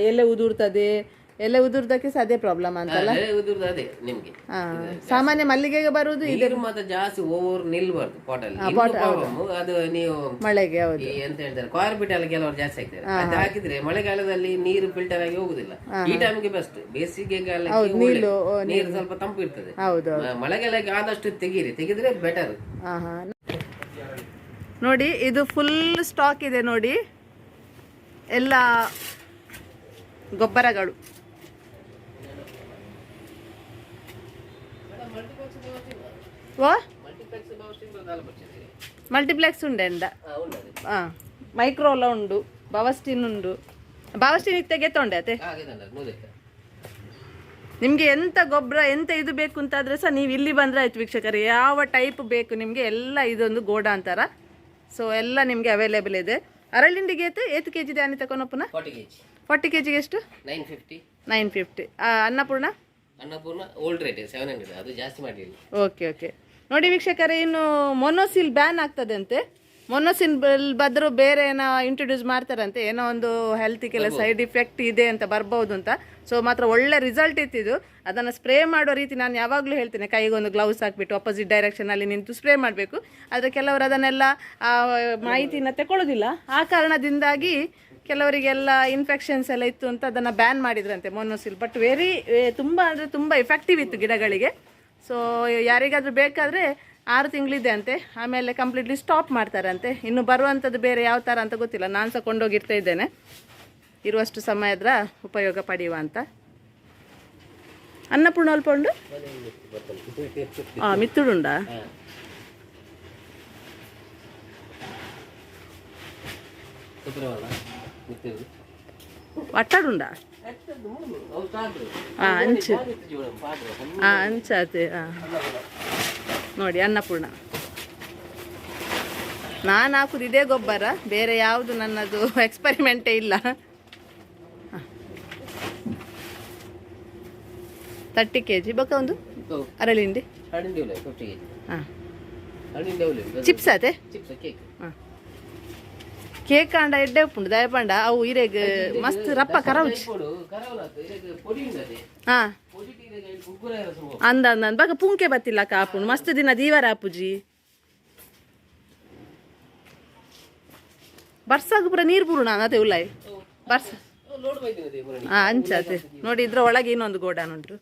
C: ಎಲೆ ಉದುರ್ತದೆ, ಎಲೆ ಉದುರ್ದಕ್ಕೆ ಸಹ ಅದೇ ಪ್ರಾಬ್ಲಮ್ ಅಂತಲ್ಲ.
B: ಅದೇ ನಿಮ್ಗೆ
C: ಸಾಮಾನ್ಯ ಮಲ್ಲಿಗೆಗೆ ಬರುವುದು ಇದೆ,
B: ಮತ್ತೆ ಜಾಸ್ತಿ ಓವರ್ ನಿಲ್ಬಾರ್ದು ಪಾಟಲ್ಲಿ. ಅದು ನೀವು
C: ಮಳೆಗೆ ಹೌದು
B: ಎಂತ ಹೇಳ್ತಾರೆ ಕಾರ್ಬಿಟ್ ಎಲ್ಲ ಕೆಲವರು ಜಾಸ್ತಿ ಆಗ್ತಾರೆ, ಅದು ಹಾಕಿದ್ರೆ ಮಳೆಗಾಲದಲ್ಲಿ ನೀರು ಫಿಲ್ಟರ್ ಆಗಿ ಹೋಗುದಿಲ್ಲ. ಈ ಟೈಮ್ಗೆ ಬೆಸ್ಟ್, ಬೇಸಿಗೆಗಾಲಕ್ಕೆ ನೀರು ಸ್ವಲ್ಪ ತಂಪು ಇರ್ತದೆ.
C: ಹೌದು,
B: ಮಳೆಗಾಲಕ್ಕೆ ಆದಷ್ಟು ತೆಗಿದ್ರೆ ಬೆಟರ್.
C: ನೋಡಿ ಇದು ಫುಲ್ ಸ್ಟಾಕ್ ಇದೆ ನೋಡಿ, ಎಲ್ಲ ಗೊಬ್ಬರಗಳು. ಮಲ್ಟಿಪ್ಲೆಕ್ಸ್ ಉಂಡೆಂಡ ಮೈಕ್ರೋಲ ಉಂಡು, ಬಾವಸ್ಟಿನ್ ಉಂಡು. ಬಾವಸ್ಟಿನ್ ಇತ್ತಗೆ ತೊಂಡೆ ಅತೆ ನಿಮ್ಗೆ ಎಂತ ಗೊಬ್ಬರ ಎಂತ ಇದು ಬೇಕು ಅಂತಾದ್ರೆ ಸಹ ನೀವು ಇಲ್ಲಿ ಬಂದ್ರೆ ಆಯ್ತು ವೀಕ್ಷಕರೇ. ಯಾವ ಟೈಪ್ ಬೇಕು ನಿಮ್ಗೆ ಎಲ್ಲ ಇದೊಂದು ಗೋಡ ಅಂತಾರ. ಸೊ ಎಲ್ಲ ನಿಮ್ಗೆ ಅವೈಲೇಬಲ್ ಇದೆ. ಅರಳಿಂಡಿಗೆ ಏತು ಕೆಜಿ ಇದೆ ಅನಿತಾ ಕೊನಪ್ಪನ? 40 ಕೆಜಿಗೆ ಎಷ್ಟು? 950. ಅನ್ನಪೂರ್ಣ
B: ಓಲ್ಡ್ ರೇಟ್ 700, ಅದು ಜಾಸ್ತಿ ಮಾಡಿಲ್ಲ.
C: ಓಕೆ ನೋಡಿ ವೀಕ್ಷಕರೇ, ಇನ್ನು ಮೊನೋಸಿಲ್ ಬ್ಯಾನ್ ಆಗ್ತದೆ ಅಂತೆ. ಮೊನೋಸಿಲ್ ಬದ್ರು ಬೇರೆ ಏನೋ ಇಂಟ್ರೊಡ್ಯೂಸ್ ಮಾಡ್ತಾರಂತೆ, ಏನೋ ಒಂದು ಹೆಲ್ತಿಗೆಲ್ಲ ಸೈಡ್ ಇಫೆಕ್ಟ್ ಇದೆ ಅಂತ ಬರ್ಬೋದು ಅಂತ. ಸೊ ಮಾತ್ರ ಒಳ್ಳೆ ರಿಸಲ್ಟ್ ಇತ್ತಿದ್ದು. ಅದನ್ನು ಸ್ಪ್ರೇ ಮಾಡೋ ರೀತಿ ನಾನು ಯಾವಾಗಲೂ ಹೇಳ್ತೇನೆ, ಕೈಗೊಂದು ಗ್ಲೌಸ್ ಹಾಕ್ಬಿಟ್ಟು ಅಪೋಸಿಟ್ ಡೈರೆಕ್ಷನಲ್ಲಿ ನಿಂತು ಸ್ಪ್ರೇ ಮಾಡಬೇಕು. ಆದರೆ ಕೆಲವರು ಅದನ್ನೆಲ್ಲ ಮಾಹಿತಿನ ತಗೊಳ್ಳೋದಿಲ್ಲ. ಆ ಕಾರಣದಿಂದಾಗಿ ಕೆಲವರಿಗೆಲ್ಲ ಇನ್ಫೆಕ್ಷನ್ಸ್ ಎಲ್ಲ ಇತ್ತು ಅಂತ ಅದನ್ನು ಬ್ಯಾನ್ ಮಾಡಿದ್ರಂತೆ ಮೊನೋಸಿಲ್. ಬಟ್ ತುಂಬ ಅಂದರೆ ತುಂಬ ಎಫೆಕ್ಟಿವ್ ಇತ್ತು ಗಿಡಗಳಿಗೆ. ಸೊ ಯಾರಿಗಾದ್ರೂ ಬೇಕಾದರೆ 6 ತಿಂಗಳಿದೆ ಅಂತೆ, ಆಮೇಲೆ ಕಂಪ್ಲೀಟ್ಲಿ ಸ್ಟಾಪ್ ಮಾಡ್ತಾರಂತೆ. ಇನ್ನು ಬರುವಂಥದ್ದು ಬೇರೆ ಯಾವ ಥರ ಅಂತ ಗೊತ್ತಿಲ್ಲ. ನಾನು ಸಹ ಕೊಂಡೋಗಿರ್ತಾ ಇದ್ದೇನೆ, ಇರುವಷ್ಟು ಸಮಯದ ಉಪಯೋಗ ಪಡೆಯುವ ಅಂತ. ಅನ್ನಪೂರ್ಣ ಅಲ್ಪ ಉಂಡು, ಮಿತ್ತುಡುಂಡಾ? ಒಟ್ಟಾಡುಂಡಾ? ಅಂಚಾತೆ ನೋಡಿ ಅನ್ನಪೂರ್ಣ. ನಾನು ಹಾಕುದು ಇದೇ ಗೊಬ್ಬರ, ಬೇರೆ ಯಾವುದು ನನ್ನದು ಎಕ್ಸ್ಪರಿಮೆಂಟೇ ಇಲ್ಲ. 30 ಕೆಜಿ ಬೊಕ್ಕ ಒಂದು ಅರಳಿಂಡಿ ಚಿಪ್ಸ್ ಅದೇ ಕೇಕ್ ಅಂಡ ಎಡ್ಡೆ ಉಪ್ಪುಂಡು ದಯಪಂಡ ಅವು ಇರೆಗ್ ಮಸ್ತ್ ರಪ್ಪ ಕರವುಚಿ ಹಾ ಅಂದ ಬಗ ಪುಂಕೆ ಬತ್ತಿಲ್ಲ ಕಾಪುಂಡು ಮಸ್ತ್ ದಿನ ದೀವರ ಆಪುಜಿ ಬರ್ಸಾಗ ಪುರ ನೀರು ಪುರುಣ ಅದೇ ಉಲ್ಲಾಯ್ ಬರ್ಸ ಅಂಚತೆ ನೋಡಿ ಇದ್ರ ಒಳಗೆ ಇನ್ನೊಂದು ಗೋಡಾನ್ ಉಂಟು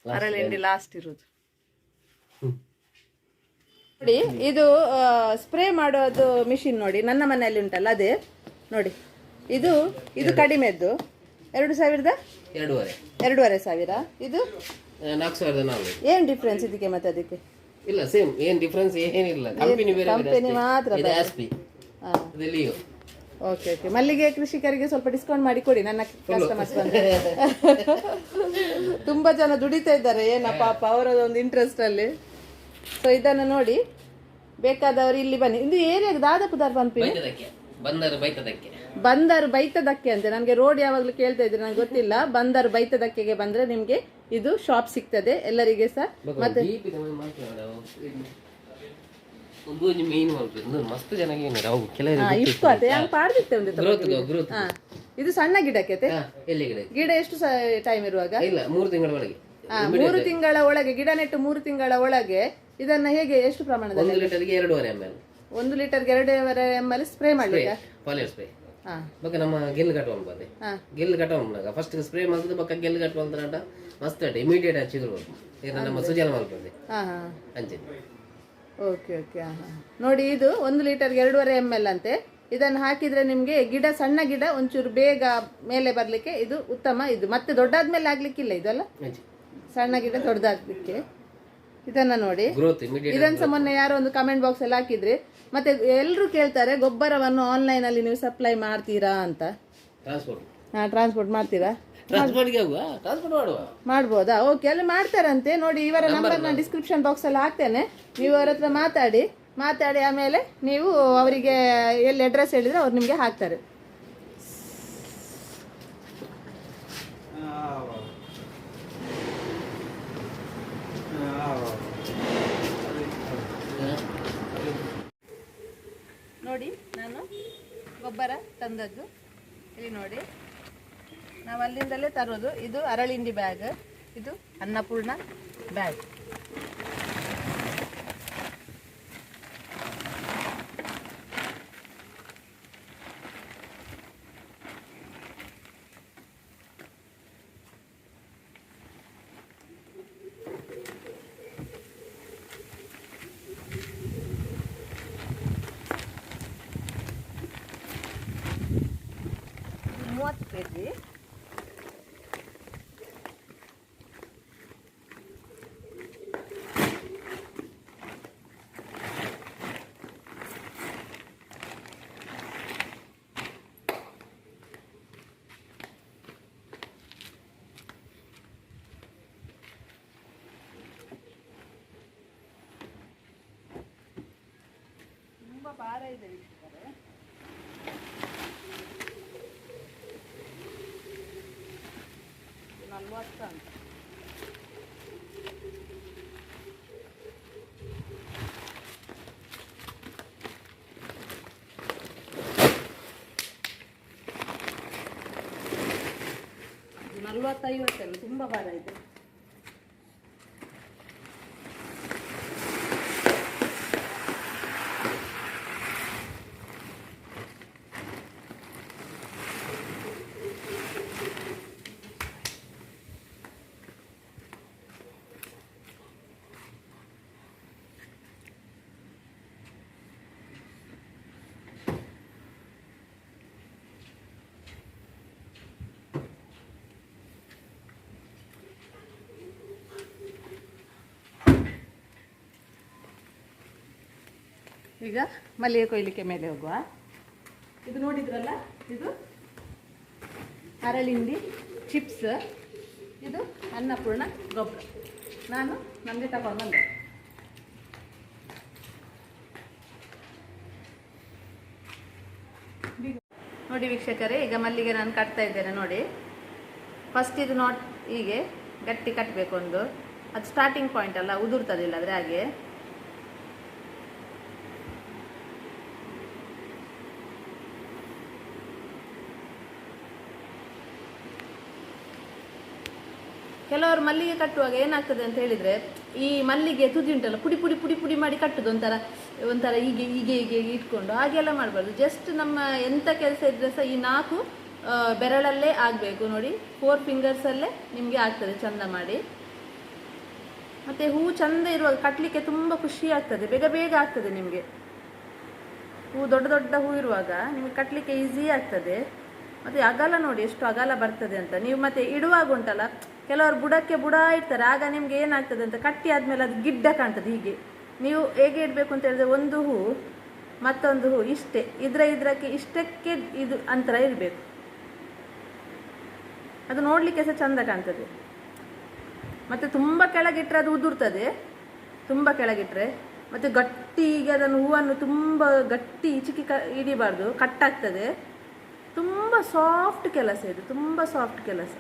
C: ಅರಳಿಂಡಿ ಲಾಸ್ಟ್ ಇರೋದು ನೋಡಿ. ಇದು ಸ್ಪ್ರೇ ಮಾಡೋದು ಮಿಷಿನ್ ನೋಡಿ, ನನ್ನ ಮನೆಯಲ್ಲಿ ಉಂಟಲ್ಲ ಅದೇ ನೋಡಿ. ಇದು ಇದು ಕಡಿಮೆದ್ದು 2,500 ಇದು
B: 4,400.
C: ಏನ್ ಡಿಫ್ರೆನ್ಸ್ ಇದಕ್ಕೆ ಮತ್ತೆ ಅದಕ್ಕೆ?
B: ಇಲ್ಲ ಸೇಮ್, ಏನ್ ಡಿಫರೆನ್ಸ್ ಏನಿಲ್ಲ, ಕಂಪನಿ ಬೇರೆ
C: ಕಂಪನಿ ಮಾತ್ರ. Okay okay. ಮಲ್ಲಿಗೆ ಕೃಷಿಕರಿಗೆ ಸ್ವಲ್ಪ ಡಿಸ್ಕೌಂಟ್ ಮಾಡಿ ಕೊಡಿ, ನನ್ನ ಕಸ್ಟಮರ್ಸ್ ಬಂದ್ರೆ. ತುಂಬಾ ಜನ ದುಡಿತಾ ಇದ್ದಾರೆ ಏನ ಪಾಪ ಅವರದೊಂದು ಇಂಟ್ರೆಸ್ಟ್ ಅಲ್ಲಿ. ಸೊ ಇದನ್ನು ನೋಡಿ, ಬೇಕಾದವರು ಇಲ್ಲಿ ಬನ್ನಿ. ಇದು ಏರಿಯಾಗ ದಾದಾಪುದಾರ್ ಪಂಪಿನ ಬಂದರು ಬೈತದಕ್ಕೆ ಅಂತೆ. ನನಗೆ ರೋಡ್ ಯಾವಾಗಲೂ ಕೇಳ್ತಾ ಇದ್ರೆ ನನಗೆ ಗೊತ್ತಿಲ್ಲ. ಬಂದರು ಬೈತದಕ್ಕೆಗೆ ಬಂದ್ರೆ ನಿಮ್ಗೆ ಇದು ಶಾಪ್ ಸಿಗ್ತದೆ ಎಲ್ಲರಿಗೆ ಸಹ. ಮತ್ತೆ ಇಷ್ಟು ಅದೇ ಹಂಗೆ ಪಾಡ್ದಿತ್ತೆ ಒಂದು. ಇದು ಸಣ್ಣ ಗಿಡಕ್ಕೆ ಗಿಡ ಎಷ್ಟು ಟೈಮ್ ಇರುವಾಗ?
B: 3 ತಿಂಗಳ ಒಳಗೆ.
C: 3 ತಿಂಗಳ ಒಳಗೆ ಗಿಡ ನೆಟ್ಟು 3 ತಿಂಗಳ ಒಳಗೆ ಇದನ್ನ ಹೇಗೆ ಎಷ್ಟು ಪ್ರಮಾಣದಲ್ಲಿ?
B: 1 ಲೀಟರ್ಗೆ 2.5 ml.
C: 1 ಲೀಟರ್ಗೆ 2.5 ml ಸ್ಪ್ರೇ ಮಾಡ್ಲಿಕ್ಕೆ
B: ಬೊಕ್ಕ ನಮ್ಮ ಗೆಲ್ಲು ಕಟ್ಟುವ ಬದೇ ಗೆಲ್ಲು ಕಟ್ಟುವ ಫಸ್ಟ್ ಸ್ಪ್ರೇ ಮಾಡ್ತದೆ ಬೊಕ್ಕ ಗೆಲ್ಲು ಕಟ್ಟುವ ಅಂತ ಮಸ್ತ್ ಅಡ್ಡ ಇಮಿಡಿಯೇಟ್ ಆಗಿ ಚಿಗುರು ಇದು ನಮ್ಮ ಸುಜಲ ಮಲ್ಪದೆ ಅಂಚೆ.
C: ಓಕೆ ಓಕೆ ನೋಡಿ ಇದು 1 ಲೀಟರ್ಗೆ 2.5 ml ಅಂತೆ. ಇದನ್ನು ಹಾಕಿದ್ರೆ ನಿಮಗೆ ಗಿಡ ಸಣ್ಣ ಗಿಡ ಒಂಚೂರು ಬೇಗ ಮೇಲೆ ಬರಲಿಕ್ಕೆ ಇದು ಉತ್ತಮ. ಇದು ಮತ್ತೆ ದೊಡ್ಡಾದ್ಮೇಲೆ ಆಗ್ಲಿಕ್ಕಿಲ್ಲ, ಇದಲ್ಲ ಸಣ್ಣ ಗಿಡ ದೊಡ್ಡದಾಗ್ಲಿಕ್ಕೆ. ಇದನ್ನ ನೋಡಿ, ಇದನ್ನ ಸಹ ಮೊನ್ನೆ ಯಾರೋ ಒಂದು ಕಮೆಂಟ್ ಬಾಕ್ಸ್ ಅಲ್ಲಿ ಹಾಕಿದ್ರಿ. ಮತ್ತೆ ಎಲ್ಲರೂ ಕೇಳ್ತಾರೆ ಗೊಬ್ಬರವನ್ನು ಆನ್ಲೈನ್ ಅಲ್ಲಿ ನೀವು ಸಪ್ಲೈ ಮಾಡ್ತೀರಾ ಅಂತ. ಟ್ರಾನ್ಸ್ಪೋರ್ಟ್ ಮಾಡ್ತೀರಾ? ಮಾಡ್ಬೋದಾ? ಓಕೆ, ಅಲ್ಲಿ ಮಾಡ್ತಾರಂತೆ ನೋಡಿ. ಇವರ ನಂಬರ್ ನಾನು ಡಿಸ್ಕ್ರಿಪ್ಷನ್ ಬಾಕ್ಸ್ ಅಲ್ಲಿ ಹಾಕ್ತೇನೆ. ನೀವು ಅವರ ಹತ್ರ ಮಾತಾಡಿ ಆಮೇಲೆ ನೀವು ಅವರಿಗೆ ಎಲ್ಲಿ ಅಡ್ರೆಸ್ ಹೇಳಿದ್ರೆ ಅವ್ರು ನಿಮಗೆ ಹಾಕ್ತಾರೆ. ನೋಡಿ ನಾನು ಗೊಬ್ಬರ ತಂದದ್ದು ಇಲ್ಲಿ ನೋಡಿ, ನಾವು ಅಲ್ಲಿಂದಲೇ ತರೋದು. ಇದು ಅರಳಿಂಡಿ ಬ್ಯಾಗ್, ಇದು ಅನ್ನಪೂರ್ಣ ಬ್ಯಾಗ್. kg. ತುಂಬಾ ಭಾರ ಇದೆ ವೀಕ್ಷಕರೇ. $40-50 ತುಂಬಾ ಭಾರ ಇದೆ. ಈಗ ಮಲ್ಲಿಗೆ ಕೊಯ್ಲಿಕ್ಕೆ ಮೇಲೆ ಹೋಗುವ. ಇದು ನೋಡಿದ್ರಲ್ಲ, ಇದು ಅರಳಿಂಡಿ ಚಿಪ್ಸ್, ಇದು ಅನ್ನಪೂರ್ಣ ಗೊಬ್ಬರ. ನಾನು ನಮಗೆ ತಗೊಂಡು ಬಂದೆ. ನೋಡಿ ವೀಕ್ಷಕರೇ, ಈಗ ಮಲ್ಲಿಗೆ ನಾನು ಕಟ್ತಾ ಇದ್ದೇನೆ ನೋಡಿ. ಫಸ್ಟ್ ಇದು ಹೀಗೆ ಗಟ್ಟಿ ಕಟ್ಟಬೇಕು. ಅದು ಸ್ಟಾರ್ಟಿಂಗ್ ಪಾಯಿಂಟ್ ಅಲ್ಲ, ಉದುರ್ತದಿಲ್ಲ ಆದರೆ ಹಾಗೆ. ಕೆಲವರು ಮಲ್ಲಿಗೆ ಕಟ್ಟುವಾಗ ಏನಾಗ್ತದೆ ಅಂತ ಹೇಳಿದರೆ, ಈ ಮಲ್ಲಿಗೆ ತುದಿ ಉಂಟಲ್ಲ, ಪುಡಿ ಪುಡಿ ಪುಡಿ ಪುಡಿ ಮಾಡಿ ಕಟ್ಟುದು. ಒಂಥರ ಹೀಗೆ ಹೀಗೆ ಹೀಗೆ ಇಟ್ಕೊಂಡು ಹಾಗೆಲ್ಲ ಮಾಡಬಾರ್ದು. ಜಸ್ಟ್ ನಮ್ಮ ಎಂಥ ಕೆಲಸ ಇದ್ದರೆ ಸಹ ಈ 4 ಬೆರಳಲ್ಲೇ ಆಗಬೇಕು ನೋಡಿ. 4 ಫಿಂಗರ್ಸಲ್ಲೇ ನಿಮಗೆ ಆಗ್ತದೆ ಚಂದ ಮಾಡಿ. ಮತ್ತು ಹೂ ಚಂದ ಇರುವಾಗ ಕಟ್ಟಲಿಕ್ಕೆ ತುಂಬ ಖುಷಿ ಆಗ್ತದೆ, ಬೇಗ ಬೇಗ ಆಗ್ತದೆ ನಿಮಗೆ. ಹೂ ದೊಡ್ಡ ದೊಡ್ಡ ಹೂ ಇರುವಾಗ ನಿಮಗೆ ಕಟ್ಟಲಿಕ್ಕೆ ಈಸಿ ಆಗ್ತದೆ. ಮತ್ತು ಅಗಲ ನೋಡಿ ಎಷ್ಟು ಅಗಲ ಬರ್ತದೆ ಅಂತ. ನೀವು ಮತ್ತೆ ಇಡುವಾಗ ಉಂಟಲ್ಲ, ಕೆಲವರು ಬುಡಕ್ಕೆ ಬುಡ ಇಡ್ತಾರೆ, ಆಗ ನಿಮಗೆ ಏನಾಗ್ತದೆ ಅಂತ, ಕಟ್ಟಿ ಆದಮೇಲೆ ಅದು ಗಿಡ್ಡ ಕಾಣ್ತದೆ. ಹೀಗೆ ನೀವು ಹೇಗೆ ಇಡಬೇಕು ಅಂತ ಹೇಳಿದ್ರೆ, ಒಂದು ಹೂ ಮತ್ತೊಂದು ಹೂ ಇಷ್ಟೇ ಇದಕ್ಕೆ ಇಷ್ಟಕ್ಕೆ ಇದು ಅಂತರ ಇರಬೇಕು. ಅದು ನೋಡಲಿಕ್ಕೆ ಸಹ ಚಂದ ಕಾಣ್ತದೆ. ಮತ್ತು ತುಂಬ ಕೆಳಗಿಟ್ಟರೆ ಅದು ಉದುರ್ತದೆ, ತುಂಬ ಕೆಳಗಿಟ್ಟರೆ. ಮತ್ತು ಗಟ್ಟಿ ಈಗ ಅದನ್ನು ಹೂವನ್ನು ತುಂಬ ಗಟ್ಟಿ ಹಿಡಿಬಾರ್ದು, ಕಟ್ಟಾಗ್ತದೆ. ತುಂಬ ಸಾಫ್ಟ್ ಕೆಲಸ ಇದು, ತುಂಬ ಸಾಫ್ಟ್ ಕೆಲಸ.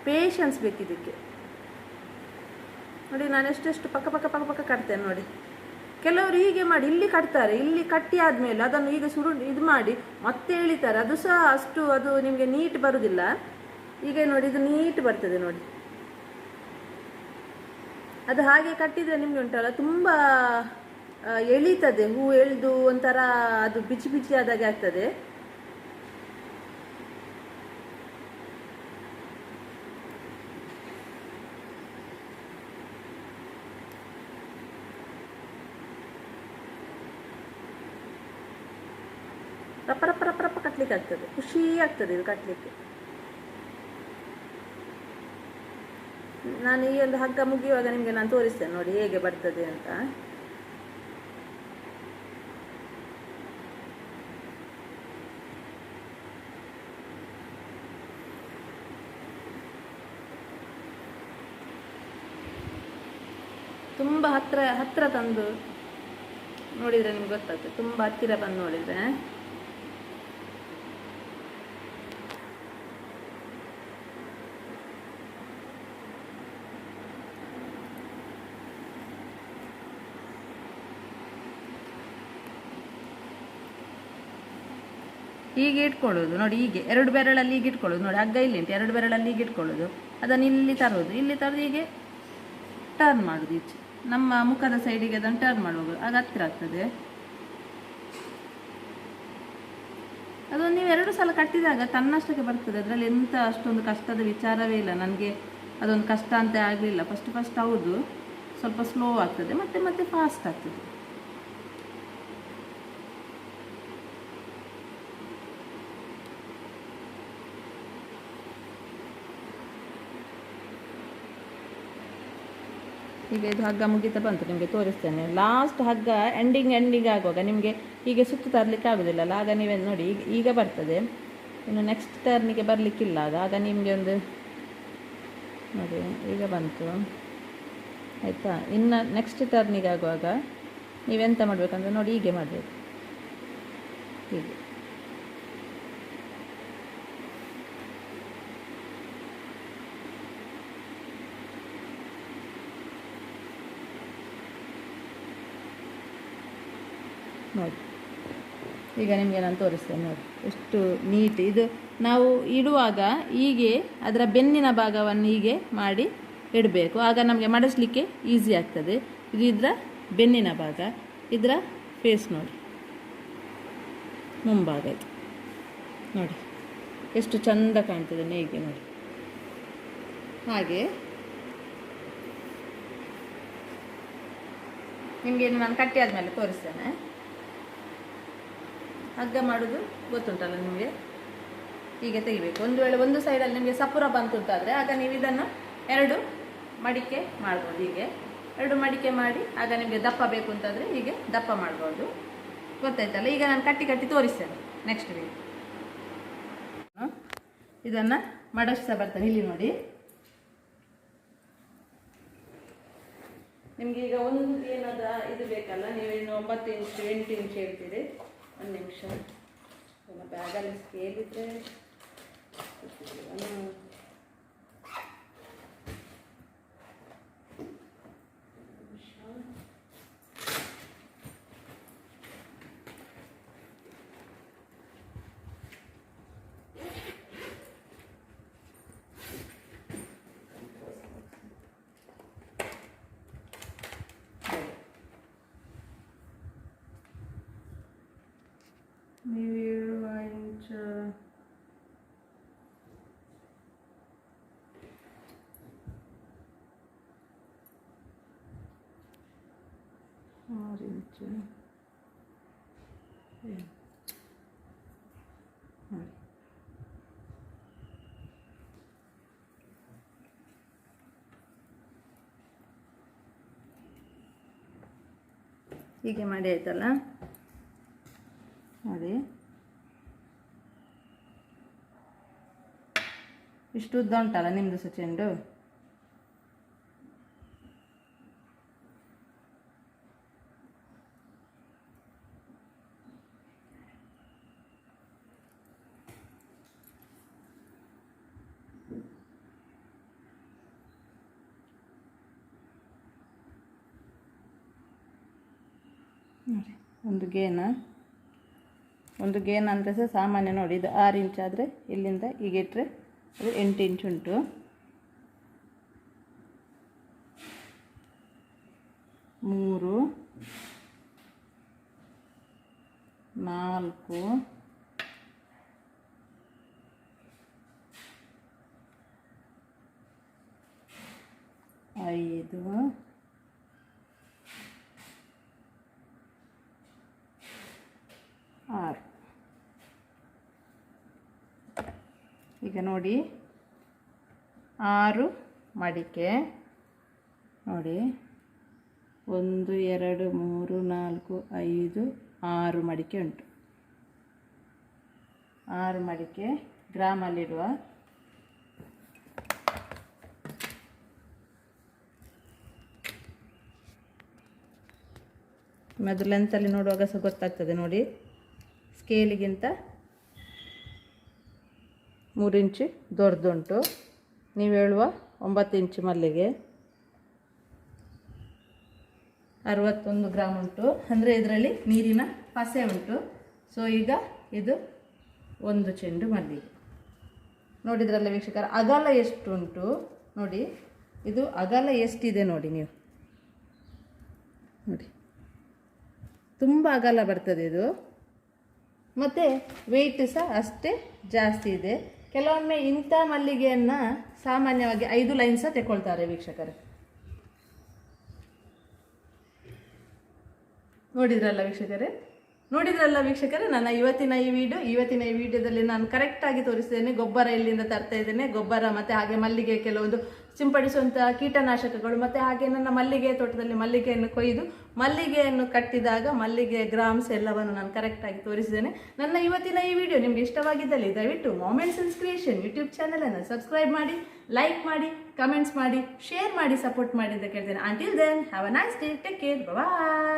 C: ಪೇಷನ್ಸ್ ಬೇಕಿದ್ದಕ್ಕೆ ನೋಡಿ. ನಾನು ಎಷ್ಟೆಷ್ಟು ಪಕ್ಕ ಪಕ್ಕ ಪಕ್ಕ ಪಕ್ಕ ಕಟ್ತೇನೆ ನೋಡಿ. ಕೆಲವರು ಹೀಗೆ ಮಾಡಿ ಇಲ್ಲಿ ಕಟ್ತಾರೆ, ಇಲ್ಲಿ ಕಟ್ಟಿ ಆದಮೇಲೆ ಅದನ್ನು ಈಗ ಇದು ಮಾಡಿ ಮತ್ತೆ ಎಳಿತಾರೆ. ಅದು ಸಹ ಅದು ನಿಮಗೆ ನೀಟ್ ಬರುವುದಿಲ್ಲ. ಈಗ ನೋಡಿ, ಇದು ನೀಟ್ ಬರ್ತದೆ ನೋಡಿ. ಅದು ಹಾಗೆ ಕಟ್ಟಿದರೆ ನಿಮಗೆ ಉಂಟಲ್ಲ ತುಂಬ ಎಳೀತದೆ, ಹೂ ಎಳೆದು ಒಂಥರ ಅದು ಬಿಚಿ ಬಿಚಿ ಆದಾಗೆ ಆಗ್ತದೆ. ರಪ್ಪ ರಪ್ಪ ರಪ್ಪ ರಪ್ಪ ಕಟ್ಟಲಿಕ್ಕೆ ಆಗ್ತದೆ, ಖುಷಿ ಆಗ್ತದೆ ಇದು ಕಟ್ಟಲಿಕ್ಕೆ. ನಾನು ಈ ಒಂದು ಹಗ್ಗ ಮುಗಿಯುವಾಗ ನಿಮಗೆ ನಾನು ತೋರಿಸ್ತೇನೆ ನೋಡಿ ಹೇಗೆ ಬರ್ತದೆ ಅಂತ. ತುಂಬ ಹತ್ತಿರ ತಂದು ನೋಡಿದರೆ ನಿಮ್ಗೆ ಗೊತ್ತಾಗ್ತದೆ, ತುಂಬ ಹತ್ತಿರ ಬಂದು ನೋಡಿದರೆ. ಹೀಗೆ ಇಟ್ಕೊಳ್ಳೋದು ನೋಡಿ, ಹೀಗೆ 2 ಬೆರಳಲ್ಲಿ ಹೀಗೆ ಇಟ್ಕೊಳ್ಳೋದು ನೋಡಿ, ಹಗ್ಗ ಇಲ್ಲಿ ಉಂಟು, 2 ಬೆರಳಲ್ಲಿ ಹೀಗೆ ಇಟ್ಕೊಳ್ಳೋದು, ಅದನ್ನು ಇಲ್ಲಿ ತರೋದು, ಇಲ್ಲಿ ತರೋದು, ಹೀಗೆ ಟರ್ನ್ ಮಾಡೋದು ಈಚೆ ನಮ್ಮ ಮುಖದ ಸೈಡಿಗೆ ಅದನ್ನು ಟರ್ನ್ ಮಾಡುವಾಗ ಆಗ ಹತ್ತಿರ ಆಗ್ತದೆ. ಅದೊಂದು ನೀವು 2 ಸಲ ಕಟ್ಟಿದಾಗ ತನ್ನಷ್ಟಕ್ಕೆ ಬರ್ತದೆ, ಅದರಲ್ಲಿ ಎಂಥ ಅಷ್ಟೊಂದು ಕಷ್ಟದ ವಿಚಾರವೇ ಇಲ್ಲ. ನನಗೆ ಅದೊಂದು ಕಷ್ಟ ಅಂತ ಆಗಲಿಲ್ಲ. ಫಸ್ಟ್ ಹೌದು ಸ್ವಲ್ಪ ಸ್ಲೋ ಆಗ್ತದೆ, ಮತ್ತೆ ಫಾಸ್ಟ್ ಆಗ್ತದೆ. ಈಗ ಇದು ಹಗ್ಗ ಮುಗಿತಾ ಬಂತು, ನಿಮಗೆ ತೋರಿಸ್ತೇನೆ. ಲಾಸ್ಟ್ ಹಗ್ಗ ಎಂಡಿಂಗ್ ಆಗುವಾಗ ನಿಮಗೆ ಹೀಗೆ ಸುತ್ತು ತರಲಿಕ್ಕೆ ಆಗೋದಿಲ್ಲಲ್ಲ, ಆಗ ನೀವೇ ನೋಡಿ ಈಗ ಬರ್ತದೆ. ಇನ್ನು ನೆಕ್ಸ್ಟ್ ಟರ್ನಿಗೆ ಬರಲಿಕ್ಕಿಲ್ಲ, ಆಗ ನಿಮಗೆ ಒಂದು ನೋಡಿ ಈಗ ಬಂತು ಆಯಿತಾ. ಇನ್ನು ನೆಕ್ಸ್ಟ್ ಟರ್ನಿಗೆ ಆಗುವಾಗ ನೀವೆಂತ ಮಾಡಬೇಕಂದ್ರೆ ನೋಡಿ ಹೀಗೆ ಮಾಡಬೇಕು, ಹೀಗೆ ನೋಡಿ. ಈಗ ನಿಮಗೆ ನಾನು ತೋರಿಸ್ತೇನೆ ನೋಡಿ ಎಷ್ಟು ನೀಟ್ ಇದು. ನಾವು ಇಡುವಾಗ ಹೀಗೆ ಅದರ ಬೆನ್ನಿನ ಭಾಗವನ್ನು ಹೀಗೆ ಮಾಡಿ ಇಡಬೇಕು, ಆಗ ನಮಗೆ ಮಡಿಸ್ಲಿಕ್ಕೆ ಈಸಿ ಆಗ್ತದೆ. ಇದು ಇದರ ಬೆನ್ನಿನ ಭಾಗ, ಇದರ ಫೇಸ್ ನೋಡಿ, ಮುಂಭಾಗ ಇದು ನೋಡಿ ಎಷ್ಟು ಚಂದ ಕಾಣ್ತದೆ ನೇಯ್ಗೆ ನೋಡಿ. ಹಾಗೆ ನಿಮಗೆ ನಾನು ಕಟ್ಟಿ ಆದಮೇಲೆ ತೋರಿಸ್ತೇನೆ. ಹಗ್ಗ ಮಾಡೋದು ಗೊತ್ತುಂಟಲ್ಲ ನಿಮಗೆ, ಹೀಗೆ ತೆಗಿಬೇಕು. ಒಂದು ವೇಳೆ ಒಂದು ಸೈಡಲ್ಲಿ ನಿಮಗೆ ಸಪುರ ಬಂತುಂಟಾದರೆ ಆಗ ನೀವು ಇದನ್ನು 2 ಮಡಿಕೆ ಮಾಡ್ಬೋದು. ಹೀಗೆ 2 ಮಡಿಕೆ ಮಾಡಿ ಆಗ ನಿಮಗೆ ದಪ್ಪ ಬೇಕು ಅಂತಂದರೆ ಹೀಗೆ ದಪ್ಪ ಮಾಡ್ಬೋದು. ಗೊತ್ತಾಯ್ತಲ್ಲ. ಈಗ ನಾನು ಕಟ್ಟಿ ತೋರಿಸ್ತೇನೆ ನೆಕ್ಸ್ಟ್ ವೀಕ್. ಇದನ್ನು ಮಡಚ್ತಾ ಬರ್ತೇನೆ. ಇಲ್ಲಿ ನೋಡಿ ನಿಮಗೆ ಈಗ ಒಂದು ಏನದ ಇದು ಬೇಕಲ್ಲ, ನೀವೇನು 9 ಇಂಚು 8 ಇಂಚು ಹೇಳ್ತೀರಿ. ಒಂದು ನಿಮಿಷ, ಬ್ಯಾಗಲ್ಲಿ ಸ್ಕೇಲ್ ಇದ್ದರೆ ನೀವು 7 ಇಂಚು ಇಂಚು ಹೀಗೆ ಮಾಡಿ ಆಯ್ತಲ್ಲ ನೋಡಿ. ಇಷ್ಟು ಉದ್ದ ಉಂಟಲ್ಲ ನಿಮ್ಮದು ಸಹ ಚೆಂಡು, ನೋಡಿ ಒಂದು ಗೇನ್ ಅಂದರೆ ಸಹ ಸಾಮಾನ್ಯ ನೋಡಿ. ಇದು 6 ಇಂಚ್ ಆದರೆ ಇಲ್ಲಿಂದ ಈಗ ಇಟ್ಟರೆ ಅದು 8 ಇಂಚ್ ಉಂಟು. ಮೂರು 4 5 6 ಈಗ ನೋಡಿ 6 ಮಡಿಕೆ ನೋಡಿ 1 2 3 4 5 6 ಮಡಿಕೆ ಉಂಟು. 6 ಮಡಿಕೆ ಗ್ರಾಮಲ್ಲಿಡುವ. ಅದು ಲೆಂತಲ್ಲಿ ನೋಡುವಾಗ ಸಹ ಗೊತ್ತಾಗ್ತದೆ ನೋಡಿ, ಸ್ಕೇಲಿಗಿಂತ 3 ಇಂಚು ದೊಡ್ಡದುಂಟು. ನೀವು ಹೇಳುವ 9 ಇಂಚು ಮಲ್ಲಿಗೆ 61 ಗ್ರಾಮ್ ಉಂಟು. ಅಂದರೆ ಇದರಲ್ಲಿ ನೀರಿನ ಪಸೆ ಉಂಟು. ಸೊ ಈಗ ಇದು 1 ಚೆಂಡು ಮಲ್ಲಿಗೆ. ನೋಡಿದ್ರಲ್ಲ ವೀಕ್ಷಕರ, ಅಗಲ ಎಷ್ಟು ಉಂಟು ನೋಡಿ, ಇದು ಅಗಲ ಎಷ್ಟಿದೆ ನೋಡಿ, ನೀವು ನೋಡಿ ತುಂಬ ಅಗಲ ಬರ್ತದೆ ಇದು. ಮತ್ತು ವೆಯ್ಟ್ ಸಹ ಅಷ್ಟೇ ಜಾಸ್ತಿ ಇದೆ. ಕೆಲವೊಮ್ಮೆ ಇಂಥ ಮಲ್ಲಿಗೆಯನ್ನು ಸಾಮಾನ್ಯವಾಗಿ 5 ಲೈನ್ ಸಹ ತೆಗೊಳ್ತಾರೆ ವೀಕ್ಷಕರೇ. ನೋಡಿದ್ರಲ್ಲ ವೀಕ್ಷಕರೇ ನನ್ನ ಇವತ್ತಿನ ಈ ವಿಡಿಯೋದಲ್ಲಿ ನಾನು ಕರೆಕ್ಟಾಗಿ ತೋರಿಸಿದ್ದೇನೆ. ಗೊಬ್ಬರ ಎಲ್ಲಿಂದ ತರ್ತಾ ಇದ್ದೇನೆ, ಗೊಬ್ಬರ ಮತ್ತು ಹಾಗೆ ಮಲ್ಲಿಗೆ ಕೆಲವೊಂದು ಸಿಂಪಡಿಸುವಂಥ ಕೀಟನಾಶಕಗಳು, ಮತ್ತು ಹಾಗೆ ನನ್ನ ಮಲ್ಲಿಗೆ ತೋಟದಲ್ಲಿ ಮಲ್ಲಿಗೆಯನ್ನು ಕೊಯ್ದು ಮಲ್ಲಿಗೆಯನ್ನು ಕಟ್ಟಿದಾಗ ಮಲ್ಲಿಗೆ ಗ್ರಾಮ್ಸ್ ಎಲ್ಲವನ್ನು ನಾನು ಕರೆಕ್ಟಾಗಿ ತೋರಿಸಿದ್ದೇನೆ. ನನ್ನ ಇವತ್ತಿನ ಈ ವಿಡಿಯೋ ನಿಮಗೆ ಇಷ್ಟವಾಗಿದ್ದಲ್ಲಿ ದಯವಿಟ್ಟು ಮೊಮೆಂಟ್ಸ್ ಇನ್ಸ್ಪಿರೇಷನ್ ಯೂಟ್ಯೂಬ್ ಚಾನಲನ್ನು ಸಬ್ಸ್ಕ್ರೈಬ್ ಮಾಡಿ, ಲೈಕ್ ಮಾಡಿ, ಕಮೆಂಟ್ಸ್ ಮಾಡಿ, ಶೇರ್ ಮಾಡಿ, ಸಪೋರ್ಟ್ ಮಾಡಿ ಅಂತ ಕೇಳ್ತೇನೆ. Until then have a nice day, take care, bye.